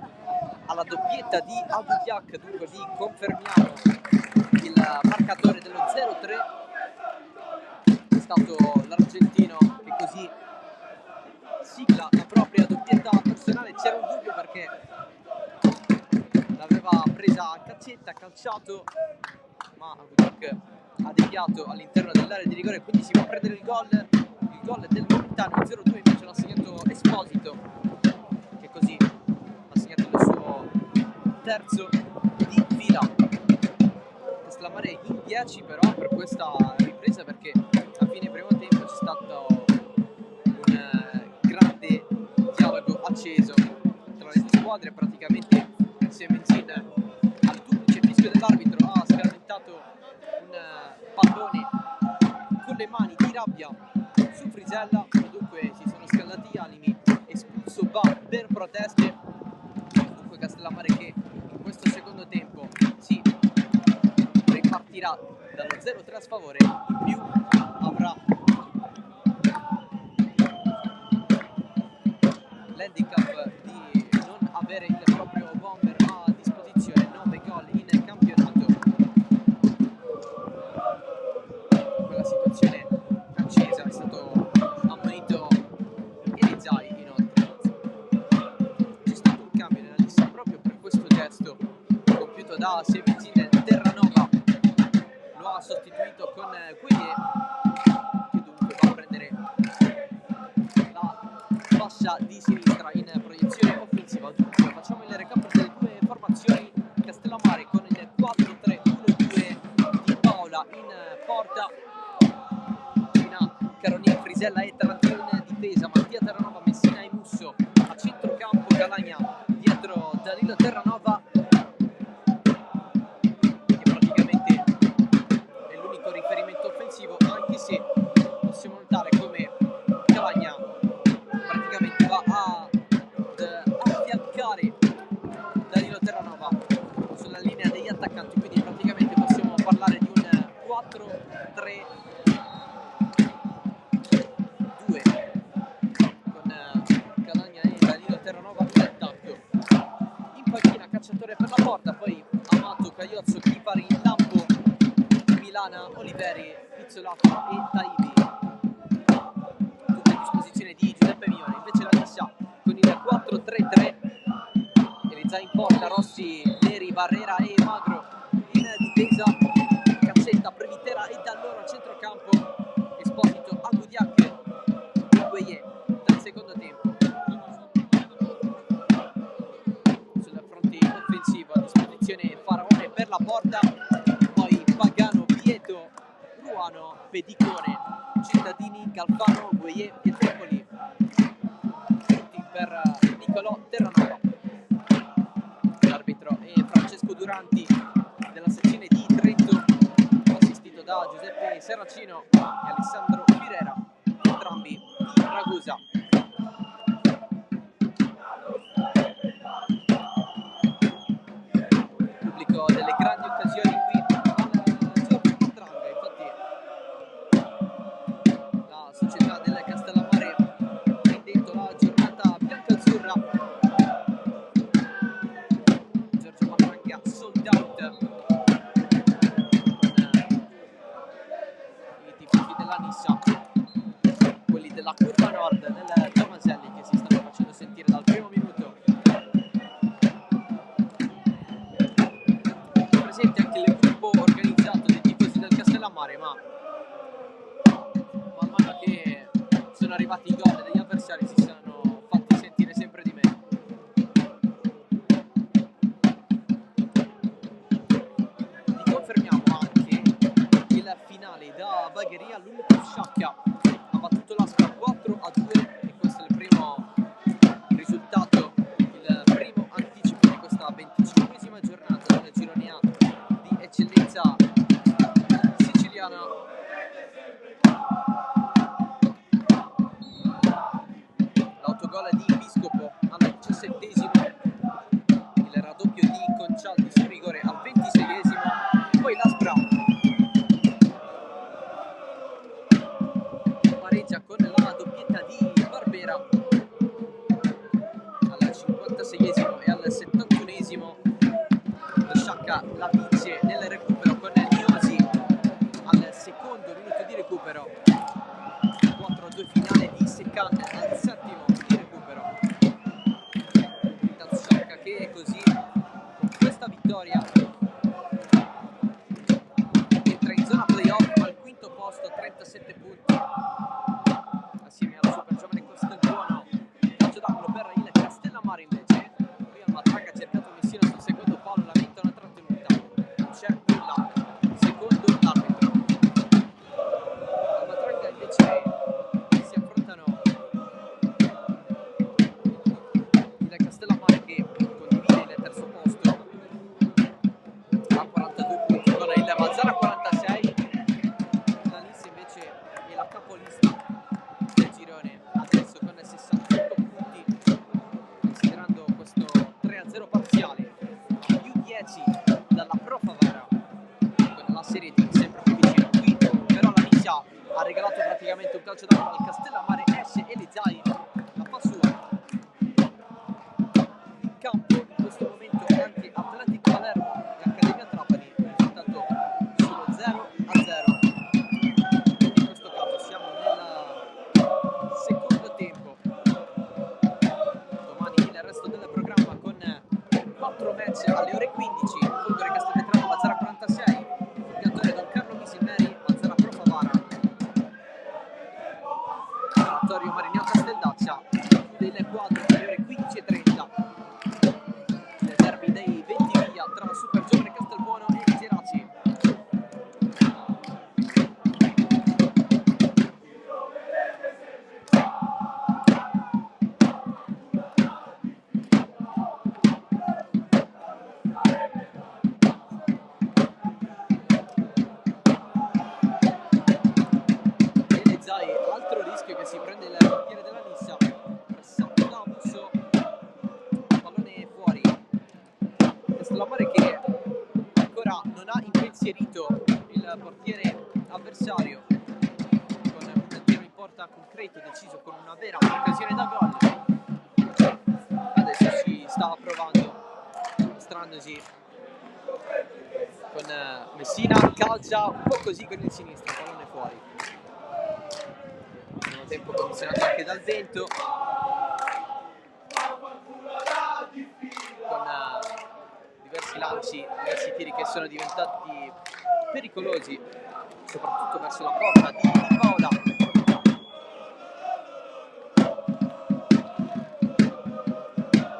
alla doppietta di Abudiak. Dunque vi confermiamo il marcatore dello 0-3, è stato l'argentino che così sigla la propria doppietta personale. C'era un dubbio perché l'aveva presa a cazzetta, calciato, ma Abudiak ha deviato all'interno dell'area di rigore, quindi si può prendere il gol del momentaneo 0-2. Invece l'ha segnato Esposito, che così ha segnato il suo terzo di fila. Castellammare in 10 però per questa ripresa, perché a fine primo tempo c'è stato un grande dialogo acceso tra le due squadre. Praticamente Semenzin, al duplice fischio dell'arbitro, ha scalmentato un pallone con le mani di rabbia su Frisella, dunque si sono scaldati gli animi, espulso va per proteste. Dunque Castellammare che in questo secondo tempo si ripartirà dallo 0-3 a sfavore, in più avrà l'handicap di non avere il proprio bomber a disposizione. 9 gol in campionato. Quella situazione accesa, è stato ammonito Elizai inoltre. C'è stato un cambio nella lista proprio per questo gesto compiuto da Semenzin. Terranova lo ha sostituito con Guigné, che dunque va a prendere la fascia di sinistra in proiezione offensiva. Dunque facciamo il recap delle due formazioni. Castellammare con il 4-3-1-2 di Paola in porta, Caronin, Frisella e Tarantino in difesa, Mattia Terranova, Messina e Musso a centrocampo, Calagna dietro Danilo Terranova, che praticamente è l'unico riferimento offensivo, anche se possiamo notare come Calagna praticamente va a affiancare Danilo Terranova sulla linea degli attaccanti, quindi praticamente possiamo parlare di un 4-3-2 con Calagna e Danilo Terranova in attacco. In panchina Cacciatore per la porta, poi Amato, Cagliozzo, Chipari, Lampo, Milana, Oliveri, Pizzolato e Taibi. Tutte a disposizione di Giuseppe Mione. Invece la Nissa con il 4-3-3, Elizai in porta, Rossi, Neri, Barrera e Magro in difesa, Cazzetta, Previtera e Dall'Oro a centrocampo, Esposito, Abudiak e Gueye dal secondo tempo. Sul fronte offensivo a disposizione Faraone per la porta, poi Pagano, Vieto, Ruano, Pedicone, Cittadini, Calfano, Gueye e Tripoli. Tutti per Nicolò Terranova. L'arbitro è Francesco Duranti della sezione di Trento, assistito da Giuseppe Serracino e Alessandro Firera, entrambi di Ragusa. Pubblico delle grandi occasioni qui al Giorgio Matranga. Infatti la società del Castellammare ha indetto la giornata bianca-azzurra. Giorgio Matranga sold out con i tifosi della Nissa, quelli della curva nord del Tomaselli, che si stanno facendo sentire dal primo minuto. Presente anche il gruppo organizzato dei tifosi del Castellammare, ma man mano che sono arrivati i gol degli avversari si sono fatti sentire sempre di meno. Vi confermiamo anche il finale da Bagheria. L'unico Sciacca ha battuto l'Aspa 4-2 e questo è il primo risultato, il primo anticipo di questa 25esima giornata del girone A di eccellenza calcio d'angolo al Castellammare, esce Elizai, la fa sua. In campo in questo momento anche Atletico Palermo e Accademia Trapani, risultato solo 0-0. In questo caso siamo nel secondo tempo. Domani il resto del programma con 4 match alle ore 15, Folgore Castelvetrano Mazzara 46, Fulgatore Don Carlo Misilmeri Mazzara Pro Favara, Vittorio Marineo Casteldaccia, delle quadre alle ore 15:30, nel derby dei 20 via tra Super Giovane Castelbuono e Geraci. Altro rischio che si prende il portiere della Nissa, pressato da Musso, pallone fuori. Castellammare che ancora non ha impensierito il portiere avversario con un tiro in porta concreto, deciso, con una vera occasione da gol. Adesso si sta provando, mostrandosi con Messina, calcia un po' così con il sinistro, pallone fuori. Tempo condizionato anche dal vento, con diversi lanci, diversi tiri che sono diventati pericolosi, soprattutto verso la porta di Paola.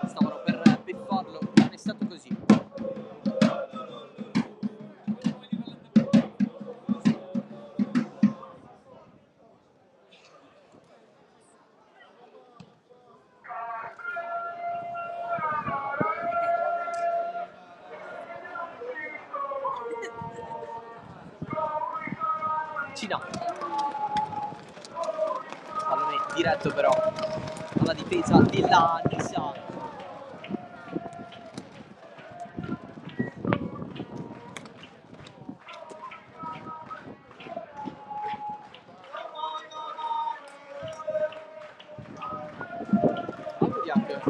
Stavano per beffarlo, non è stato così. Pallone diretto però alla difesa della Nissa. Albudiac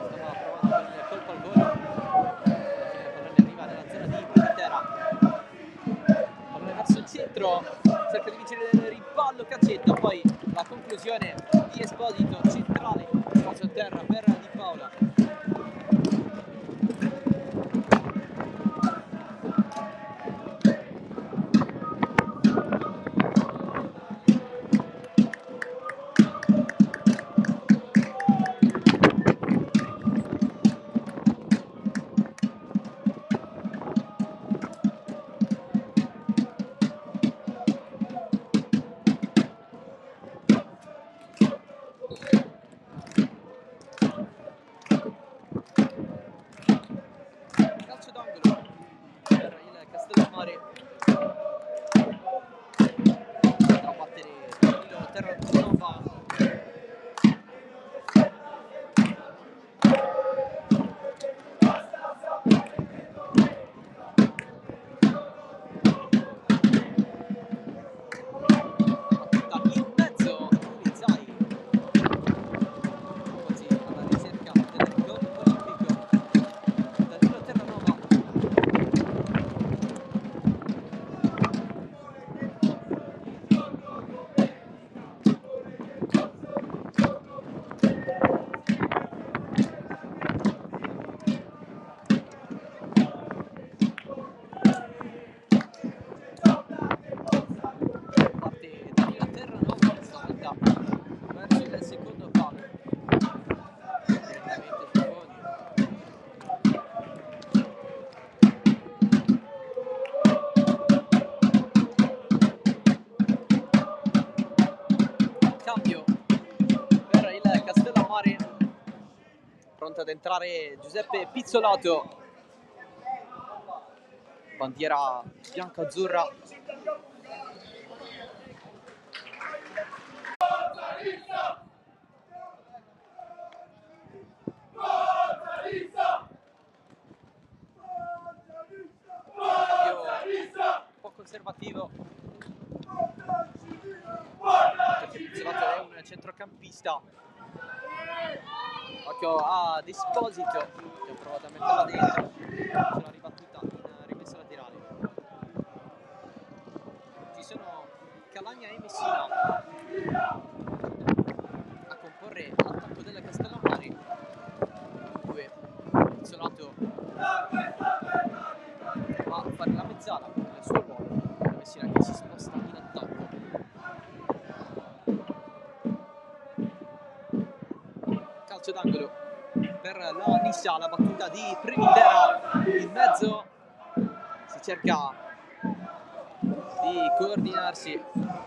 stava provando con il colpo al volo, alla fine il pallone arriva nella zona di Matera. Pallone verso il centro, cerca di vincere il rimpallo, Caccetta, poi la conclusione di Esposito, centrale, spazio a terra per Di Paola. Calcio d'angolo per il Castellammare, da battere Danilo Terranova. In mezzo Elizai, quasi alla ricerca del gol olimpico. Danilo Terranova. Parte Danilo Terranova stavolta verso il secondo palo, direttamente sul fondo. Cambio per il Castellammare, pronto ad entrare Giuseppe Pizzolato, bandiera bianca-azzurra. Cambio un po' conservativo. centrocampista. Occhio ad Esposito che ha provato a metterla dentro, c'è la ribattuta in rimessa laterale. Ci sono Calagna e Messina a comporre l'attacco della Castellammare. Due Pizzolato a fare la mezzala nel suo ruolo, Messina che si sposta in attacco. Calcio d'angolo per la Nissa, la battuta di Primitera in mezzo, si cerca di coordinarsi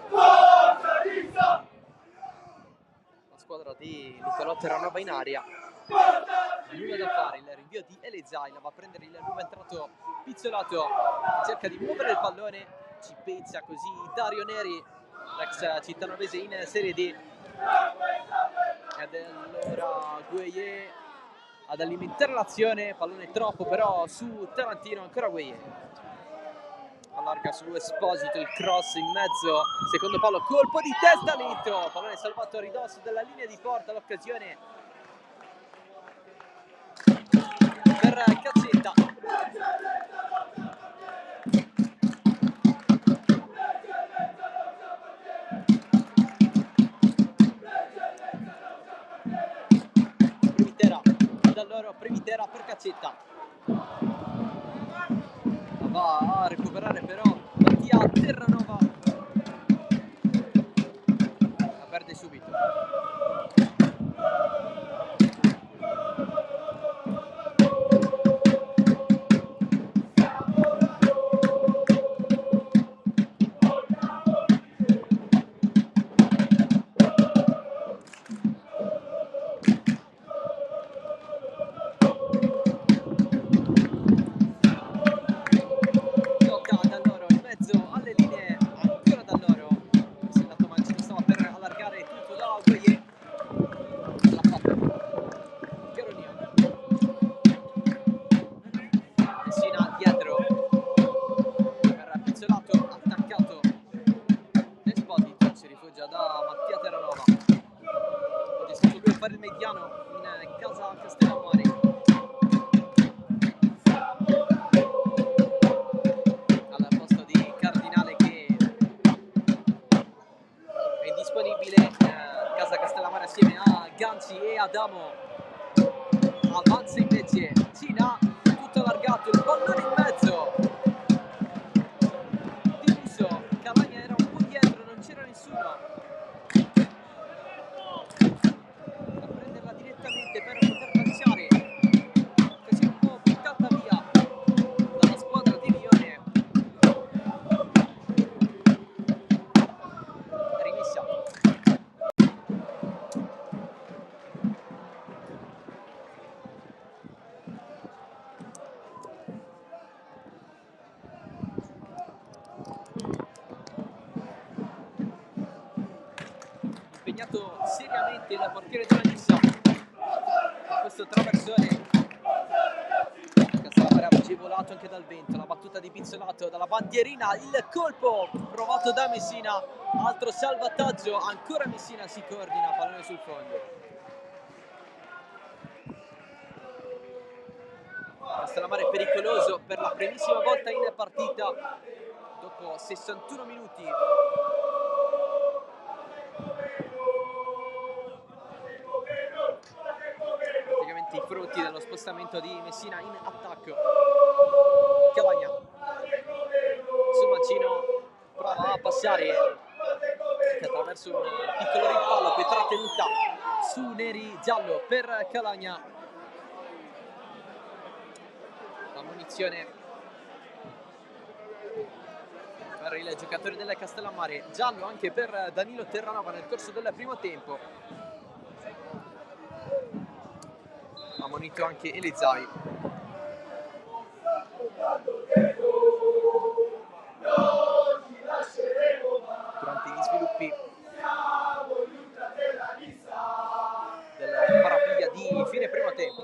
la squadra di Nicolò Terranova in aria, nulla da fare, il rinvio di Elezai, la va a prendere il nuovo entrato Pizzolato, cerca di muovere il pallone, ci pensa così Dario Neri, l'ex cittanovese in Serie D. Ed allora Gueye ad alimentare l'azione, pallone troppo però su Tarantino, ancora Gueye allarga su Esposito, il cross in mezzo, secondo palo, colpo di testa netto, pallone salvato a ridosso della linea di porta, l'occasione per Cazzetta. Primitera per Cazzetta, va a recuperare però Mattia Terranova, la perde subito. Fare il mediano in casa Castellammare. Al posto di Cardinale che è disponibile, casa Castellammare assieme a Ganci e Adamo. Avanza invece Cina, tutto allargato, il pallone in mezzo. Di Russo, Calagna era un po' dietro, non c'era nessuno. Per poter calciare, così un po' buttata via dalla squadra di Lione. Rimessa. Impegnato seriamente il portiere della Nissa. Questo traversone Castellammare agevolato anche dal vento, la battuta di Pizzolato dalla bandierina, il colpo provato da Messina, altro salvataggio, ancora Messina si coordina, pallone sul fondo. Castellammare pericoloso per la primissima volta in partita dopo 61 minuti. I frutti dello spostamento di Messina in attacco. Calagna sul mancino prova a passare anche attraverso un piccolo rimpallo, poi trattenuta su Neri, giallo per Calagna. La munizione per il giocatore della Castellammare, giallo anche per Danilo Terranova nel corso del primo tempo. Ha ammonito anche Elezai. Durante gli sviluppi del parapiglia di fine primo tempo.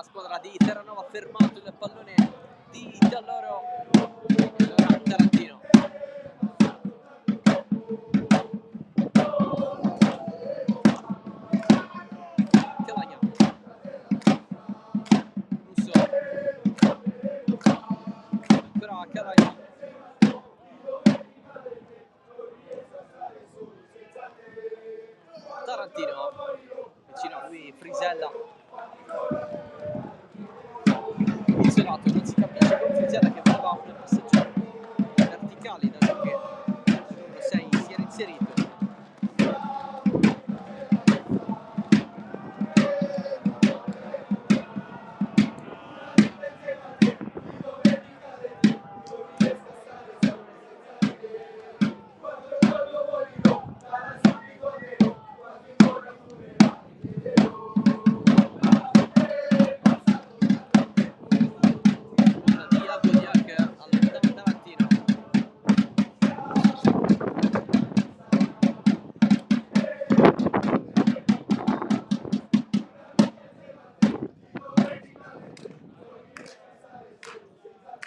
la squadra di Terranova, fermato il pallone di Dall'Oro. Allora Tarantino. Calagna. Russo. Ancora Calagna. Tarantino. Vicino a lui Frisella. Isolato, non si capisce con Frisella che voleva un passaggio verticale, dato che il numero 6 si era inserito.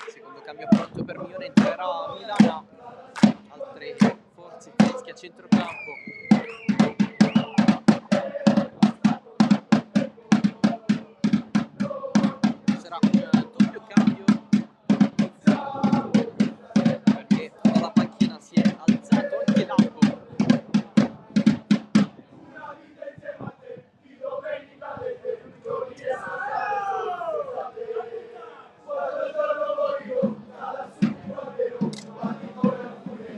Secondo cambio pronto per Migliore, entrerà Milana, altre forze tedesche a centrocampo. Sarà un doppio cambio perché dalla panchina si è alzato anche Lampo.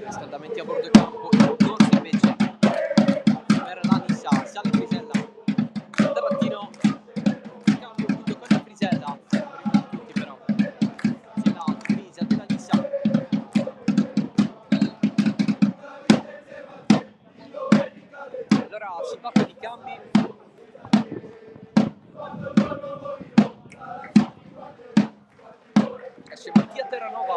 Riscaldamenti a bordo campo, corsa invece per la Nissa, sale Frisella, Tarantino, cambio punto con la Frisella, prima di tutti però, c'è la difesa della Nissa. Allora si va per i cambi. Esce Mattia Terranova.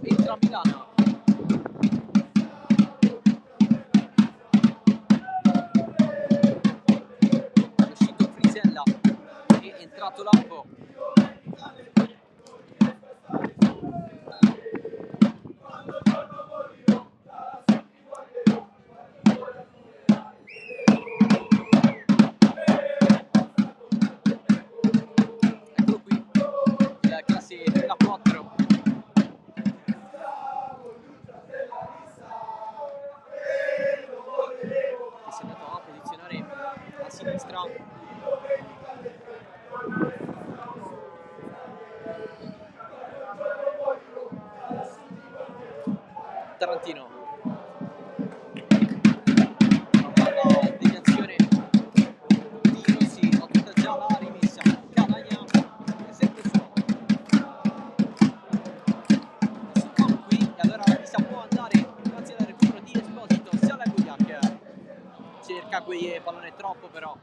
Entra Milano. È uscito Frisella e è entrato Lampo. Eccolo qui, la classe della 4. Che si è andato a posizionare a sinistra. Tarantino. La deviazione di Rossi, ho tutta già la rimessa. Calagna è sempre suo. Si fa qui e allora la Nissa può andare grazie al recupero di Esposito. Sale Gugliac. Cerca quei pallone troppo però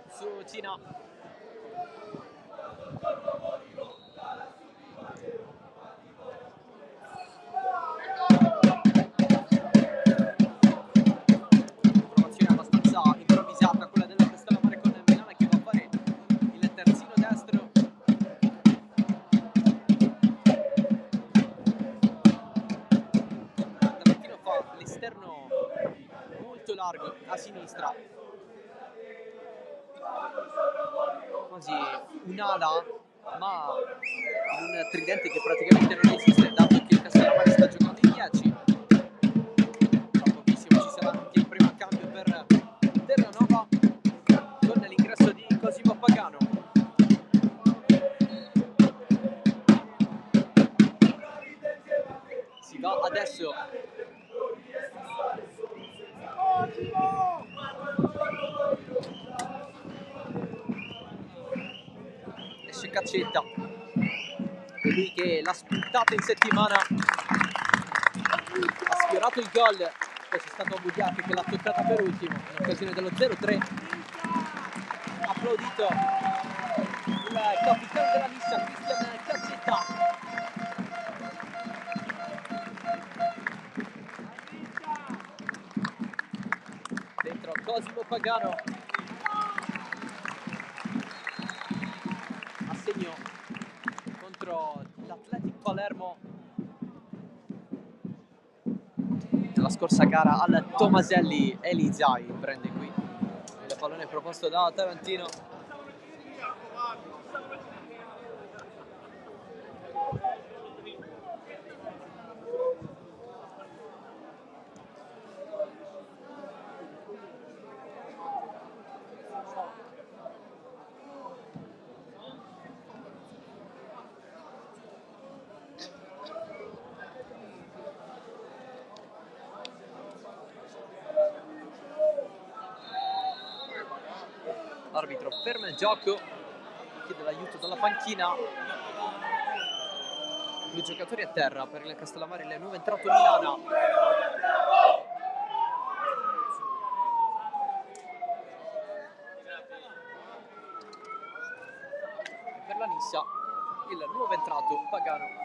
su Cina. Formazione abbastanza improvvisata quella della Castellammare con Milana che va a fare il terzino destro. Tarantino fa l'esterno molto largo a sinistra, quasi un'ala ma un tridente che praticamente non esiste, dato che il Castellammare sta giocando in 10. Tra pochissimo ci sarà anche il primo cambio per Terranova con l'ingresso di Cosimo Pagano. Si va adesso esce Caccetta, colui che l'ha spuntata in settimana, ha sfiorato il gol, poi c'è stato Bugliacchi che l'ha toccata per ultimo in occasione dello 0-3. Applaudito il capitano della Nissa, Cristian Caccetta. dentro Cosimo Pagano a segno contro l'Athletic Palermo nella scorsa gara al Tomaselli. Elisai prende qui il pallone proposto da Tarantino. L'arbitro ferma il gioco, chiede l'aiuto dalla panchina. 2 giocatori a terra per il Castellammare, il nuovo entrato Milana. Per la Nissa il nuovo entrato Pagano.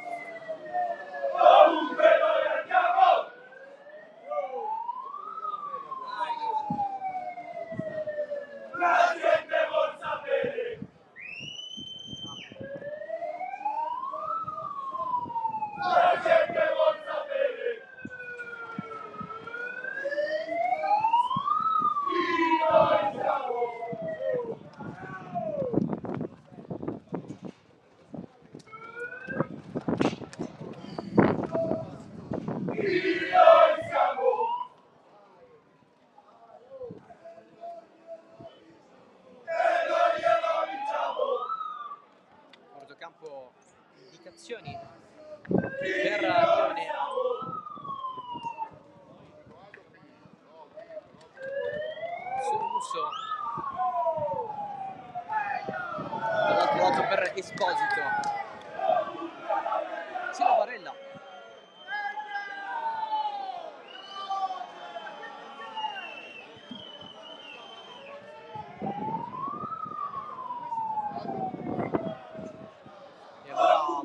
Campo, indicazioni per Lione. Sul Musso dall'altro lato per Esposito. Silo Barella.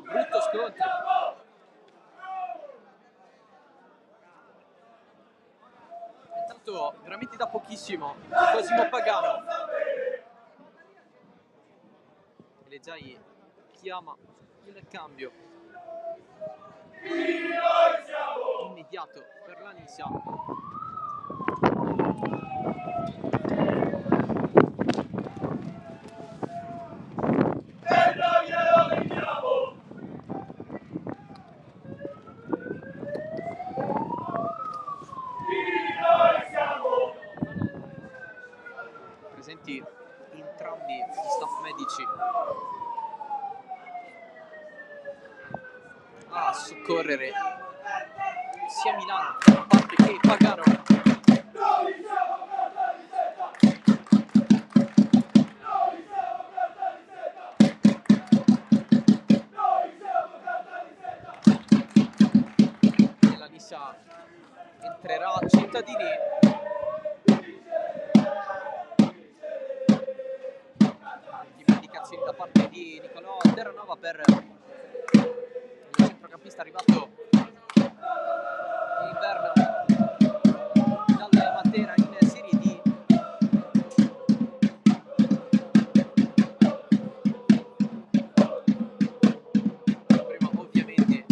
Brutto scontro. È entrato veramente da pochissimo Cosimo Pagano. Elisai chiama il cambio immediato per la Nisia. Presenti entrambi gli staff medici a soccorrere sia Milano da una parte che Pagano. E la Nissa entrerà a Cittadini. Da parte di Nicolò Terranova per il centrocampista arrivato in inverno dalla Matera in Serie D. Prima ovviamente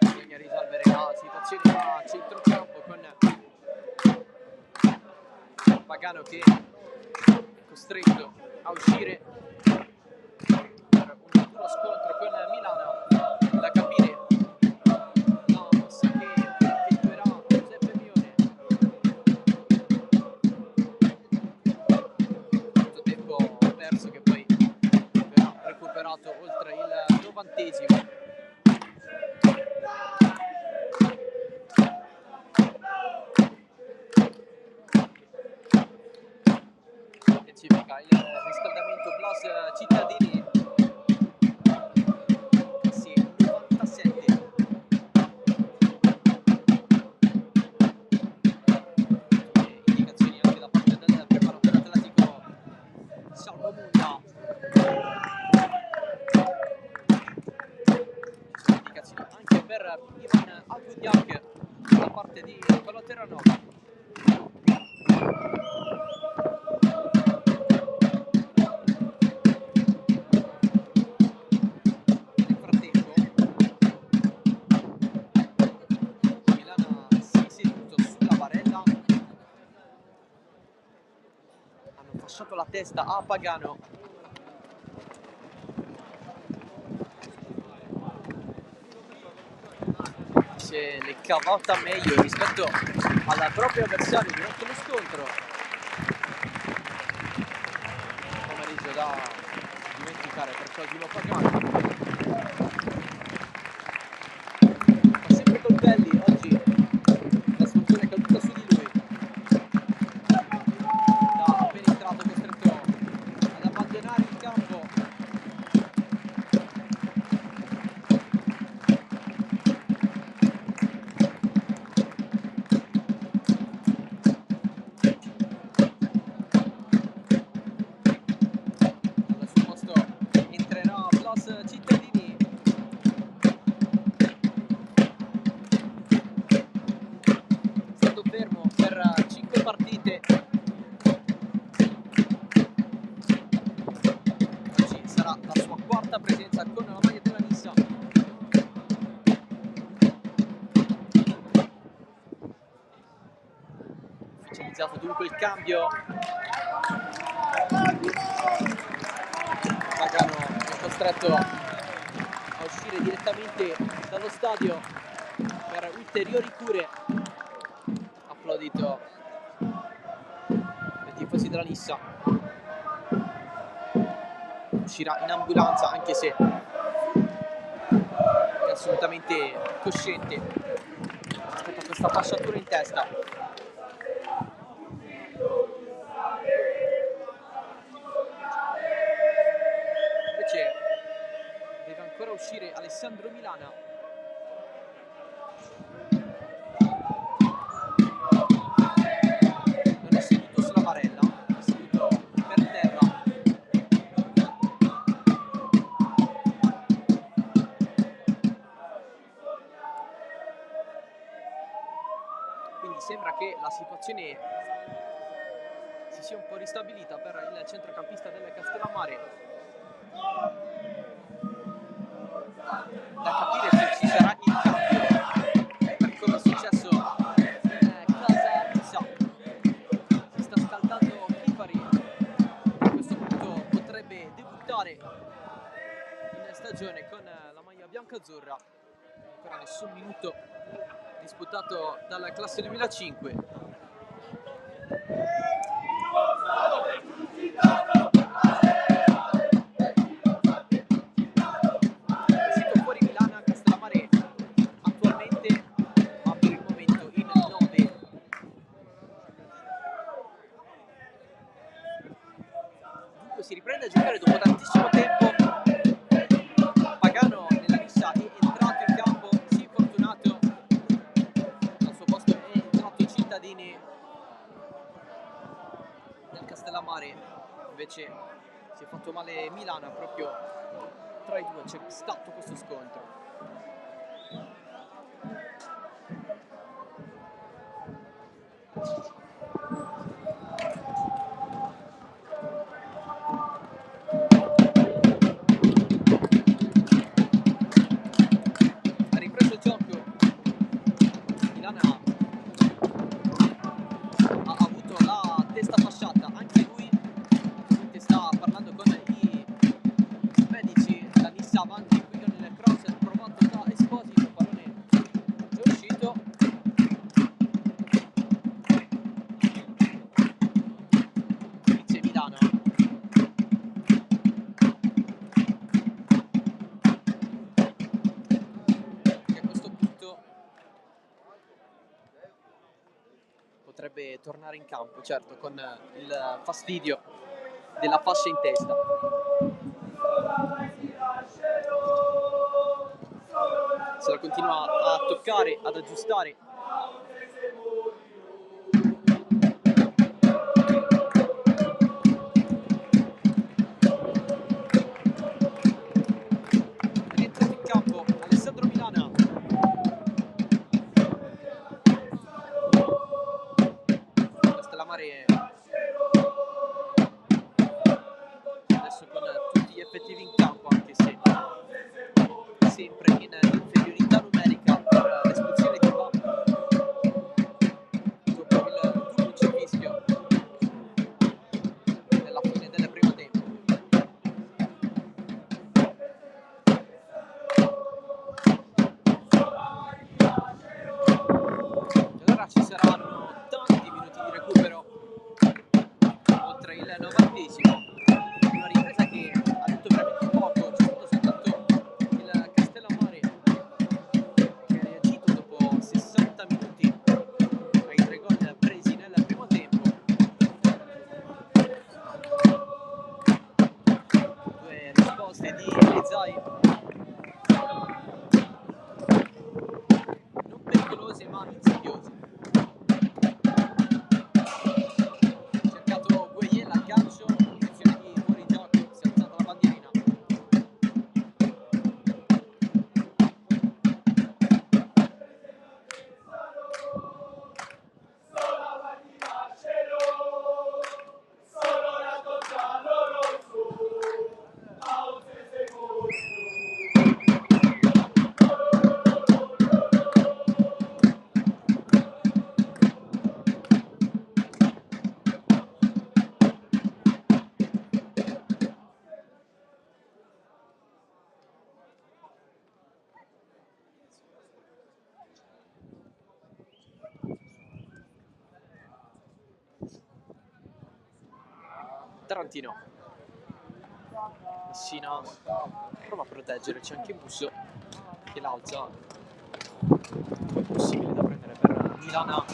bisogna risolvere la situazione a centrocampo con Pagano che è costretto a uscire per un duro scontro con Milano. Da capire la mossa che effettuerà Giuseppe Mione. Molto tempo perso che poi verrà recuperato oltre il 90°. Il riscaldamento Blas Cittadini. Sì, 97. Indicazioni anche da parte del preparatore atletico Salvo Munda. Indicazioni anche per Ivan Agudiak da parte di Nicolò Terranova. frattempo Milana si è seduto sulla barella, hanno fasciato la testa a Pagano. Se l'è cavata meglio rispetto al proprio avversario durante lo scontro. Pomeriggio da dimenticare per Cosimo Pagano. Fa sempre coltelli, oggi la soluzione è caduta su di lui. Da appena entrato costretto ad abbandonare il campo. Al suo posto entrerà Blas Cittadini. È stato fermo per 5 partite. Oggi sarà la sua quarta presenza con la maglia della Nissa. Ufficializzato dunque il cambio. Pagano è costretto a uscire direttamente dallo stadio per ulteriori cure. Applaudito dai tifosi della Nissa. Uscirà in ambulanza, anche se è assolutamente cosciente rispetto a questa fasciatura in testa. Invece deve ancora uscire Alessandro Milana. Non è seduto sulla barella, è seduto per terra. Quindi sembra che la situazione si sia un po' ristabilita per il centrocampista del Castellammare. Da capire se ci sarà il cambio, per come è successo in casa Nissa. Si sta scaldando Chifari, a questo punto potrebbe debuttare in stagione con la maglia bianca-azzurra. Ancora nessun minuto disputato dalla classe 2005. Uscito fuori Milana, Castellammare attualmente ma per il momento in 9. Dunque si riprende a giocare dopo tantissimo tempo. Pagano nella Nissa è entrato in campo, sì, fortunato. Al suo posto è entrato Cittadini. Del Castellammare invece si è fatto male Milana. Proprio tra i due c'è stato questo scontro. Ha ripreso il gioco. Milana ha avuto la testa fasciata, anche lui ovviamente sta parlando con i medici. La Nissa avanti qui con il cross provato da Esposito, il pallone è uscito. Dice Milana. Che a questo punto potrebbe tornare in campo, certo, con il fastidio della fascia in testa. Se la continua a toccare, ad aggiustare. Rientrato in campo Alessandro Milana. Castellammare Castellammare adesso con tutti gli effettivi in campo, anche se sempre in inferiorità numerica per l'espulsione di Papa dopo il duplice fischio nella fine del primo tempo. Allora ci saranno tanti minuti di recupero oltre il 90esimo, una ripresa che ha detto veramente poco. C'è stato soltanto il Castellammare che ha reagito dopo 60 minuti ai 3 gol presi nel primo tempo. Due risposte di Rezai non pericolose ma insidiose. Cercato Gueye, l'aggancio, posizione di fuori gioco, si è alzata la bandierina. Tarantino, Messina prova a proteggere, c'è anche Busso che l'alza, poi possibile da prendere per Milana.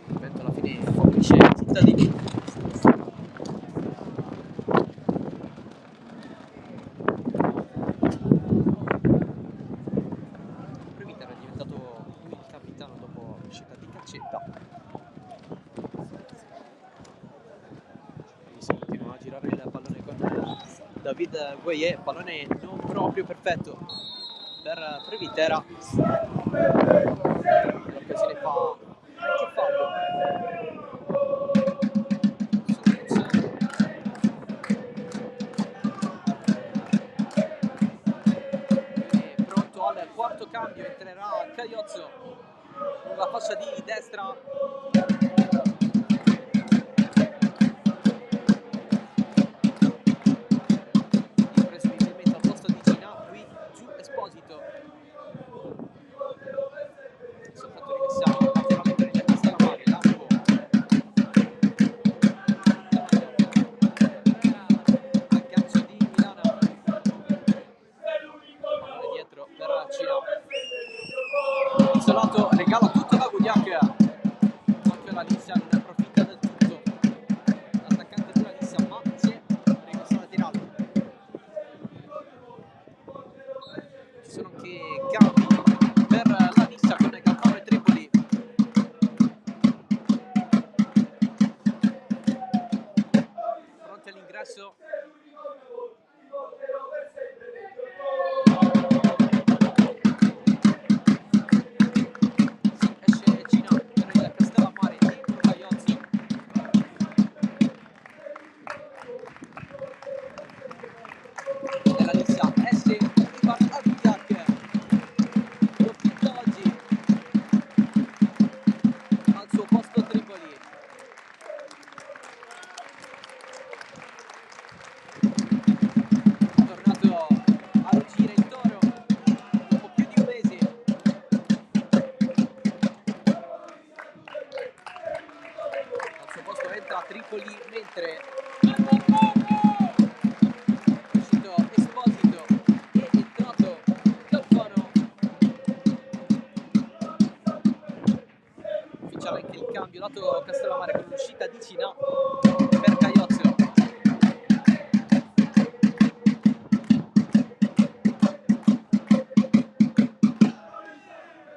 Vento alla fine favorisce i cittadini. Previta era diventato lui il capitano dopo l'uscita di Caccetta. Si continua a girare il pallone con David Gueye, pallone non proprio perfetto per Previtera. L'occasione fa anche fallo. E pronto al quarto cambio, entrerà Caiozzo con la fascia di destra. Isolato, regala tutto da Gugliac, anche la Lissa non ne approfitta del tutto. L'attaccante della Lissa Mazze rimessa laterale. Ci sono anche cambi per la Lissa con Galvano e Tripoli. Pronti all'ingresso. Tripoli, mentre è uscito Esposito e è entrato Galvano. Ufficiale anche il cambio lato Castellammare con l'uscita di Cina per Caiozzo.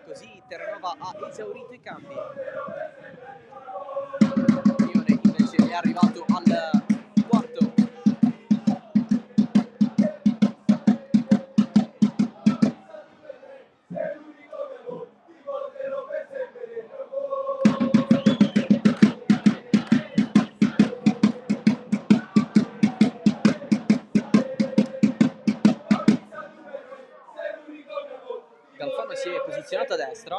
Così Terranova ha esaurito i cambi. È arrivato al quarto. destra.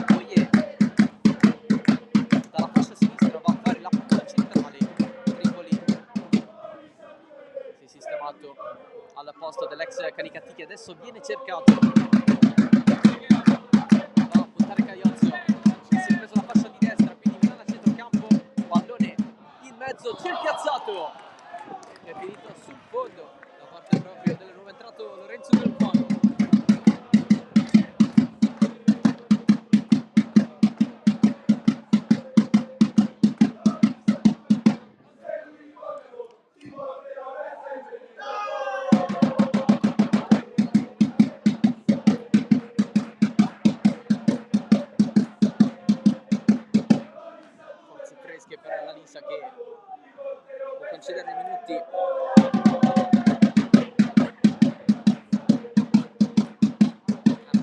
Boyer dalla fascia sinistra va a fare la fascia centrale. Tripoli si è sistemato al posto dell'ex Canicattì che adesso viene cercato. Va a puntare Caiozzo, che si è preso la fascia di destra, quindi Milano a centrocampo, pallone in mezzo, c'è il piazzato, che è finito sul fondo da parte proprio del nuovo entrato Lorenzo Del Fano. Forze fresche per la Lisa che può concedere minuti.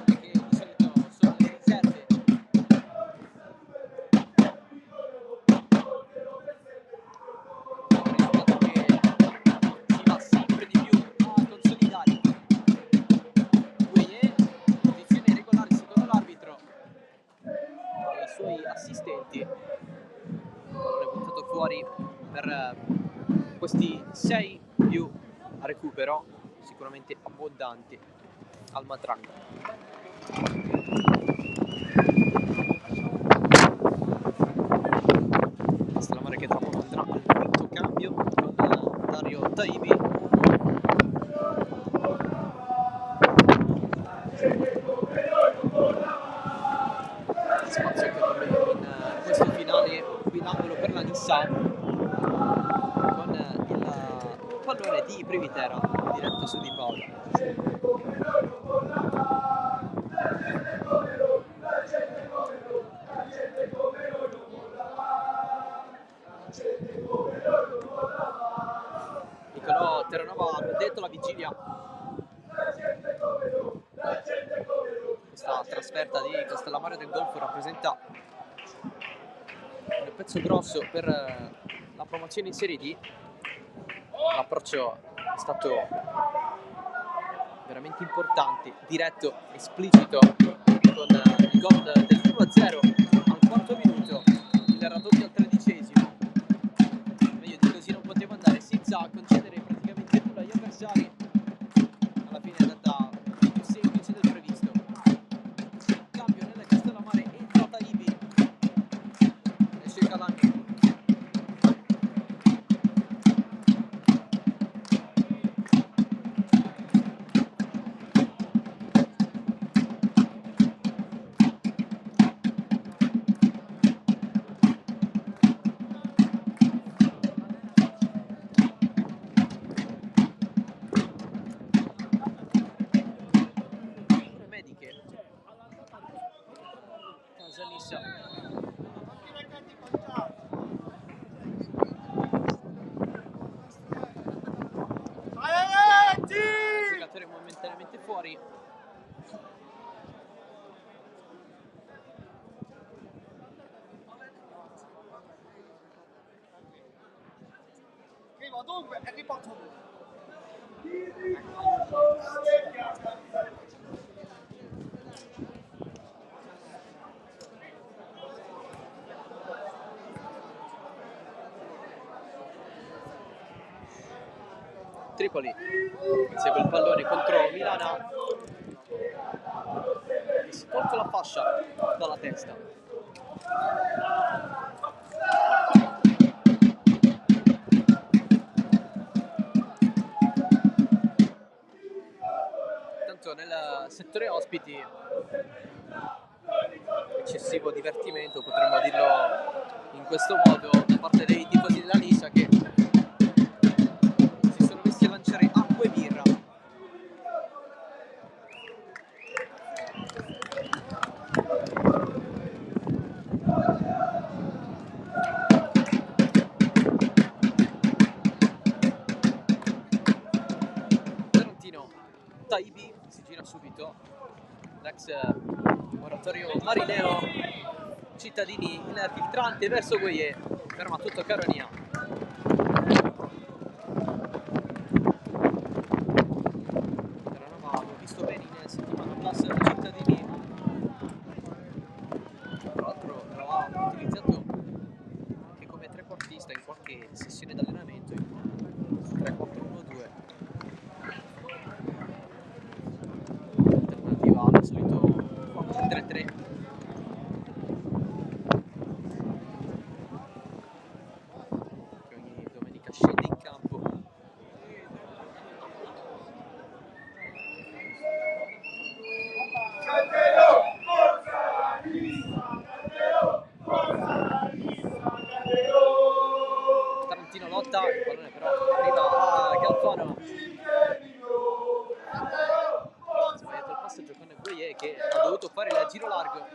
Che di solito sono le riserve. Un risultato che si va sempre di più a consolidare. Gueye, posizione regolare secondo l'arbitro e i suoi assistenti. Pallone buttato fuori per questi 6 più a recupero, sicuramente abbondanti al Matranga. Castellammare che tra poco andrà al quinto cambio con Dario Taibi. Spazio che torna in questo finale, qui l'angolo per la Nissa con il pallone di Privitera diretto su Di Paolo. Nicolò Terranova ha detto la vigilia. Questa trasferta di Castellammare del Golfo rappresenta un pezzo grosso per la promozione in Serie D. L'approccio è stato veramente importante, diretto, esplicito, con il gol del 1-0 al quarto minuto, il raddoppio al 13esimo. Meglio di così non poteva andare, senza concedere praticamente nulla agli avversari. Alla fine è andata più semplice del previsto. Cambio nella Castellammare, entra Taibi, esce Calani. Mediche Casalissa giocatore momentaneamente fuori. Dunque, e riporto Tripoli segue il pallone contro Milana e si tolta la fascia dalla testa. Tanto nel settore ospiti eccessivo divertimento, potremmo dirlo in questo modo, da parte dei tifosi della Lisa che si sono messi a lanciare acqua e birra. Tarantino, Taibi si gira subito, l'ex oratorio marineo, cittadini, il filtrante verso Gueye, ferma tutto Caronia. Terranova, l'ho visto bene in settimana plus 2-3. Che ogni domenica scende in campo. Tarantino lotta, il pallone però arriva a Galvano. Sbagliato il passaggio con Gueye che ha dovuto fare il giro largo.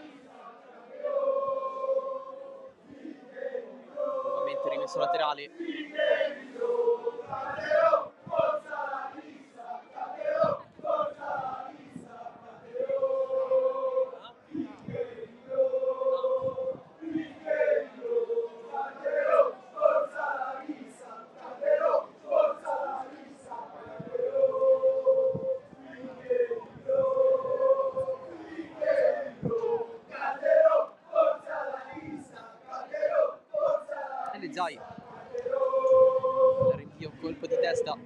Nuovamente rimesso laterale. Zai, rinvio, colpo di testa di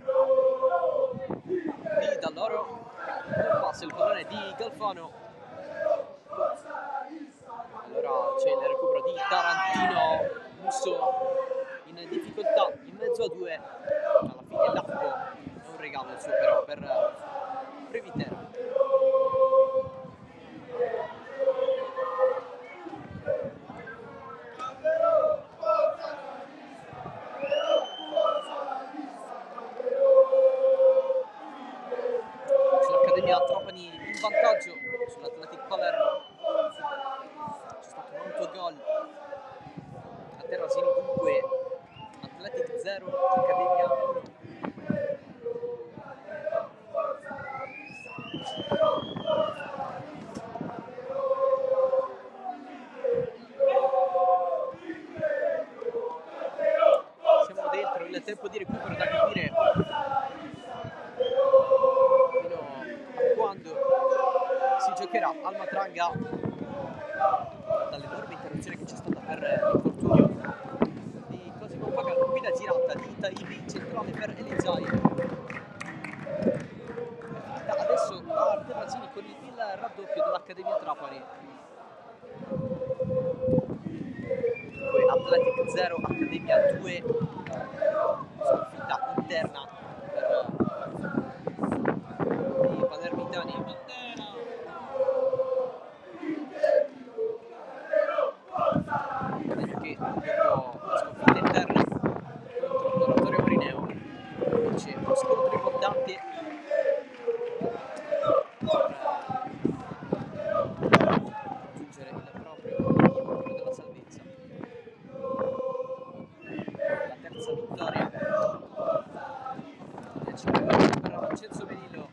Dall'Oro, non passa il pallone di Galvano. Allora c'è il recupero di Tarantino, Musso in difficoltà in mezzo a due. Alla fine Lappo è un regalo il suo però per Previtera. Trapani in vantaggio sull'Athletic Palermo. C'è stato un autogol a Terrasini, dunque Athletic 0, Accademia 1. Siamo dentro il tempo di recupero, da capire quando si giocherà al Matranga, dall'enorme interruzione che c'è stata per l'infortunio di Cosimo Pagano. Qui la girata di Taibi, centrale per Elizai. Adesso a Terrasini con il raddoppio dell'Accademia Trapani. Dunque Athletic 0, Accademia 2, sconfitta interna per i palermitani. Che dopo la sconfitta interna contro l'Oratorio Marineo c'è uno scontro importante per raggiungere il proprio obiettivo, quello della salvezza. La terza vittoria per Vincenzo Benillo.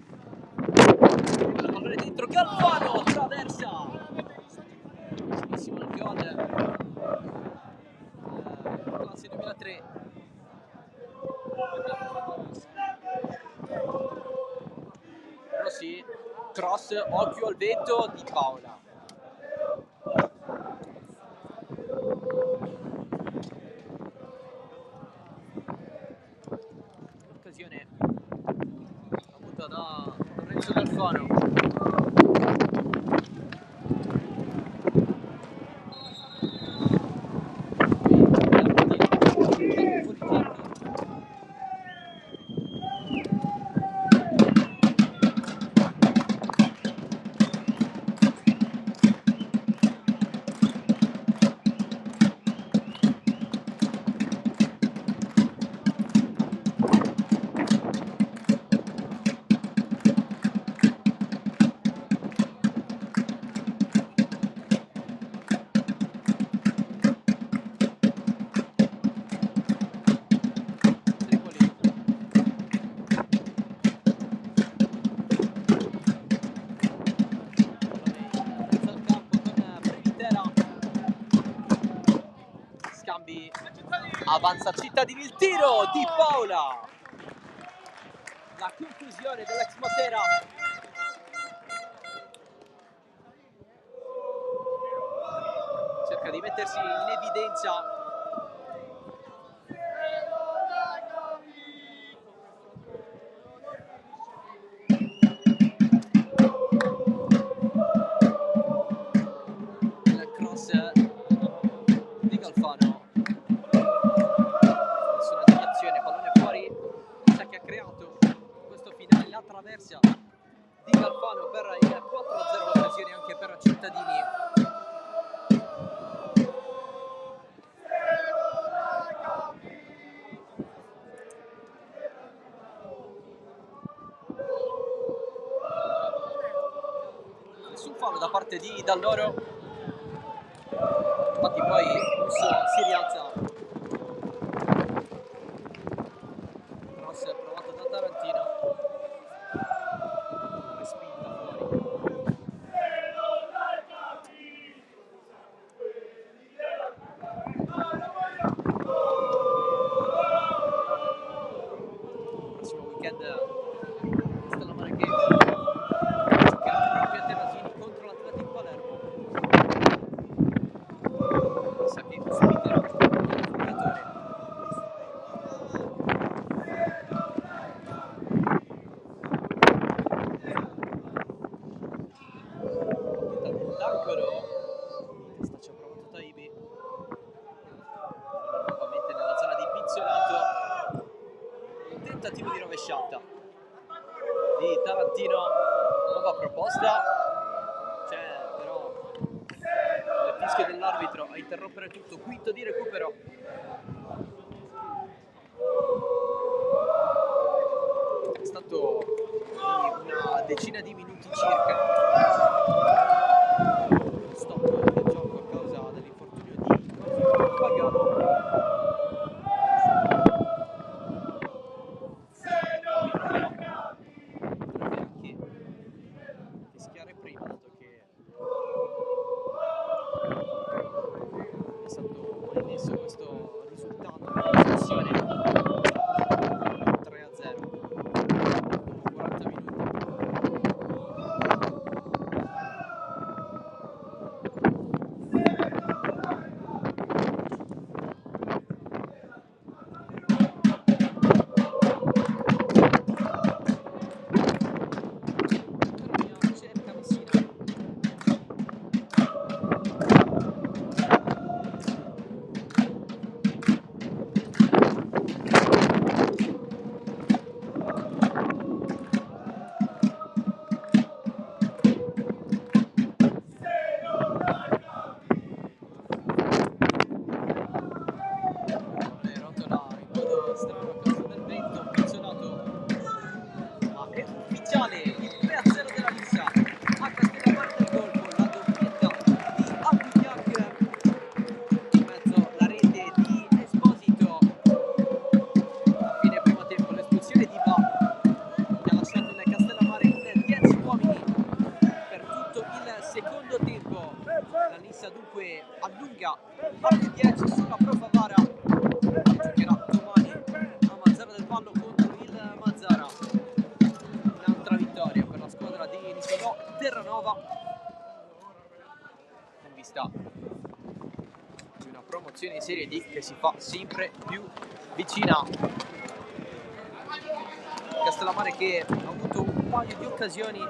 La pallone dentro, Galvano attraversa, benissimo il gol, classe 2003. Rossi, cross, occhio al vento di Paola. Occasione avuta da Lorenzo Galvano. Avanza Cittadini, il tiro di Paola, la conclusione dell'ex Matera. Cerca di mettersi in evidenza. parte di Dall'Oro. Infatti poi Musso si rialza. Cross provato da Tarantino. Respinta fuori. Prossimo weekend Castellammare che giocherà proprio a Terrasini contro l'Atletico Palermo. Sa che ospiterà il giocatore. Dell'angolo, testa ci ha provato Taibi, nuovamente nella zona di Pizzolato, un tentativo di rovesciata di Tarantino, nuova proposta, c'è però il fischio dell'arbitro a interrompere tutto, quinto di recupero. È stato di una decina di minuti circa stop del gioco a causa dell'infortunio di Pagano. Dovrebbe anche fischiare prima, dato che è stato emesso questo risultato della sessione 3-0 dopo 40 minuti. Cerca Messina. Rotola in modo strano a causa del vento, Pizzolato, ma è ufficiale il 3-0 della Lissa a Castellammare del Golfo, la doppietta di Abdiak, in mezzo alla rete di Esposito. A fine primo tempo l'espulsione di Va che ha lasciato il Castellammare in 10 uomini per tutto il secondo tempo. La Lissa dunque allunga alle 10 sulla Pro Favara. Giocherà domani a Mazzara del Vallo contro il Mazzara. Un'altra vittoria per la squadra di Nicolò Terranova in vista di una promozione in Serie D che si fa sempre più vicina. Castellammare che ha avuto un paio di occasioni, ha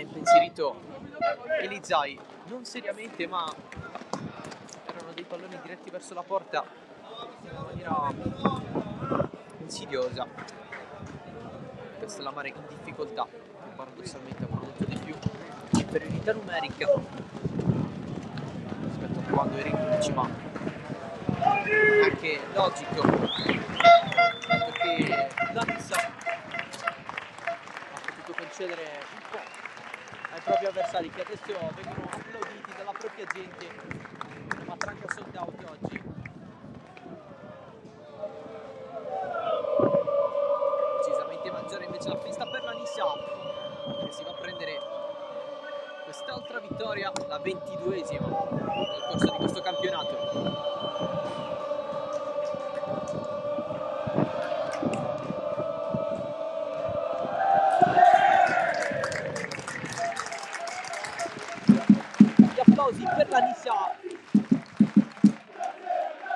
impensierito Elizai, non seriamente ma erano dei palloni diretti verso la porta in maniera insidiosa. Castellammare in difficoltà, paradossalmente ha prodotto di più, inferiorità numerica rispetto a quando era in 11, ma è anche logico, dato che la Lissa ha potuto concedere un po' ai propri avversari, che adesso vengono applauditi dalla propria gente. Matranca sold out oggi. Decisamente maggiore invece la festa per la Lissa, che si va a prendere quest'altra vittoria, la 22esima nel corso di questo campionato. Gli applausi per la Lissa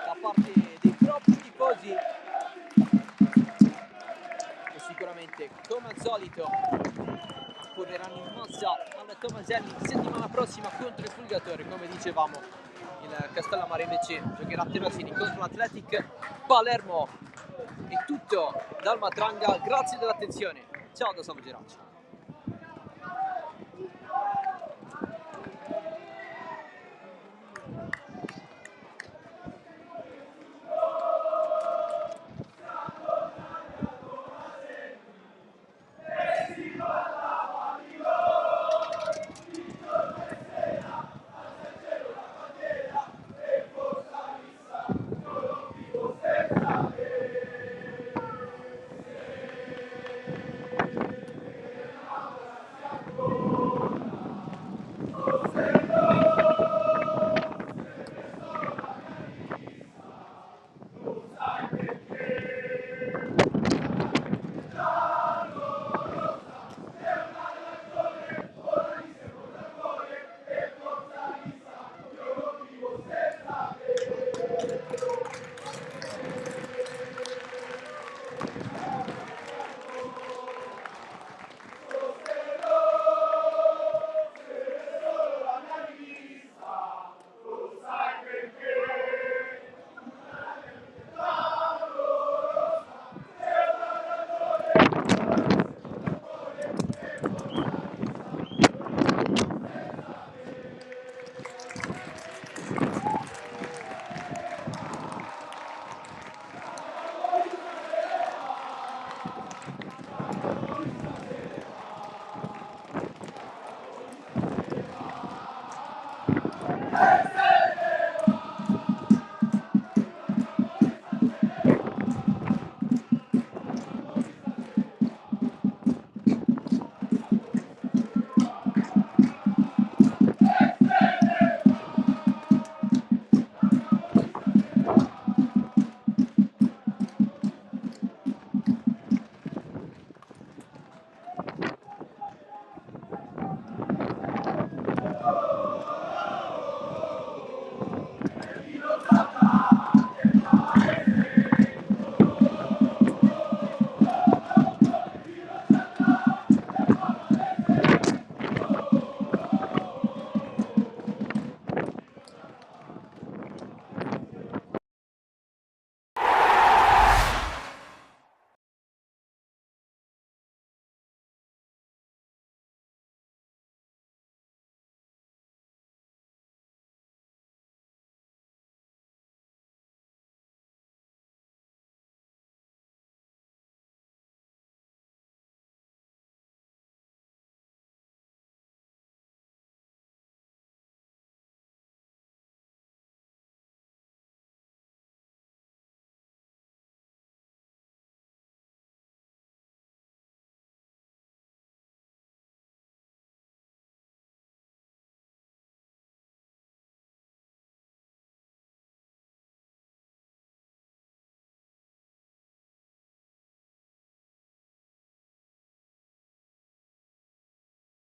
da parte dei propri tifosi, che sicuramente come al solito accorreranno in massa alla Tomaselli settimana prossima contro il Fulgatore. Come dicevamo, il Castellammare invece giocherà a Terrasini contro l'Athletic Palermo. È tutto dal Matranga, grazie dell'attenzione, ciao da Samu Geraci.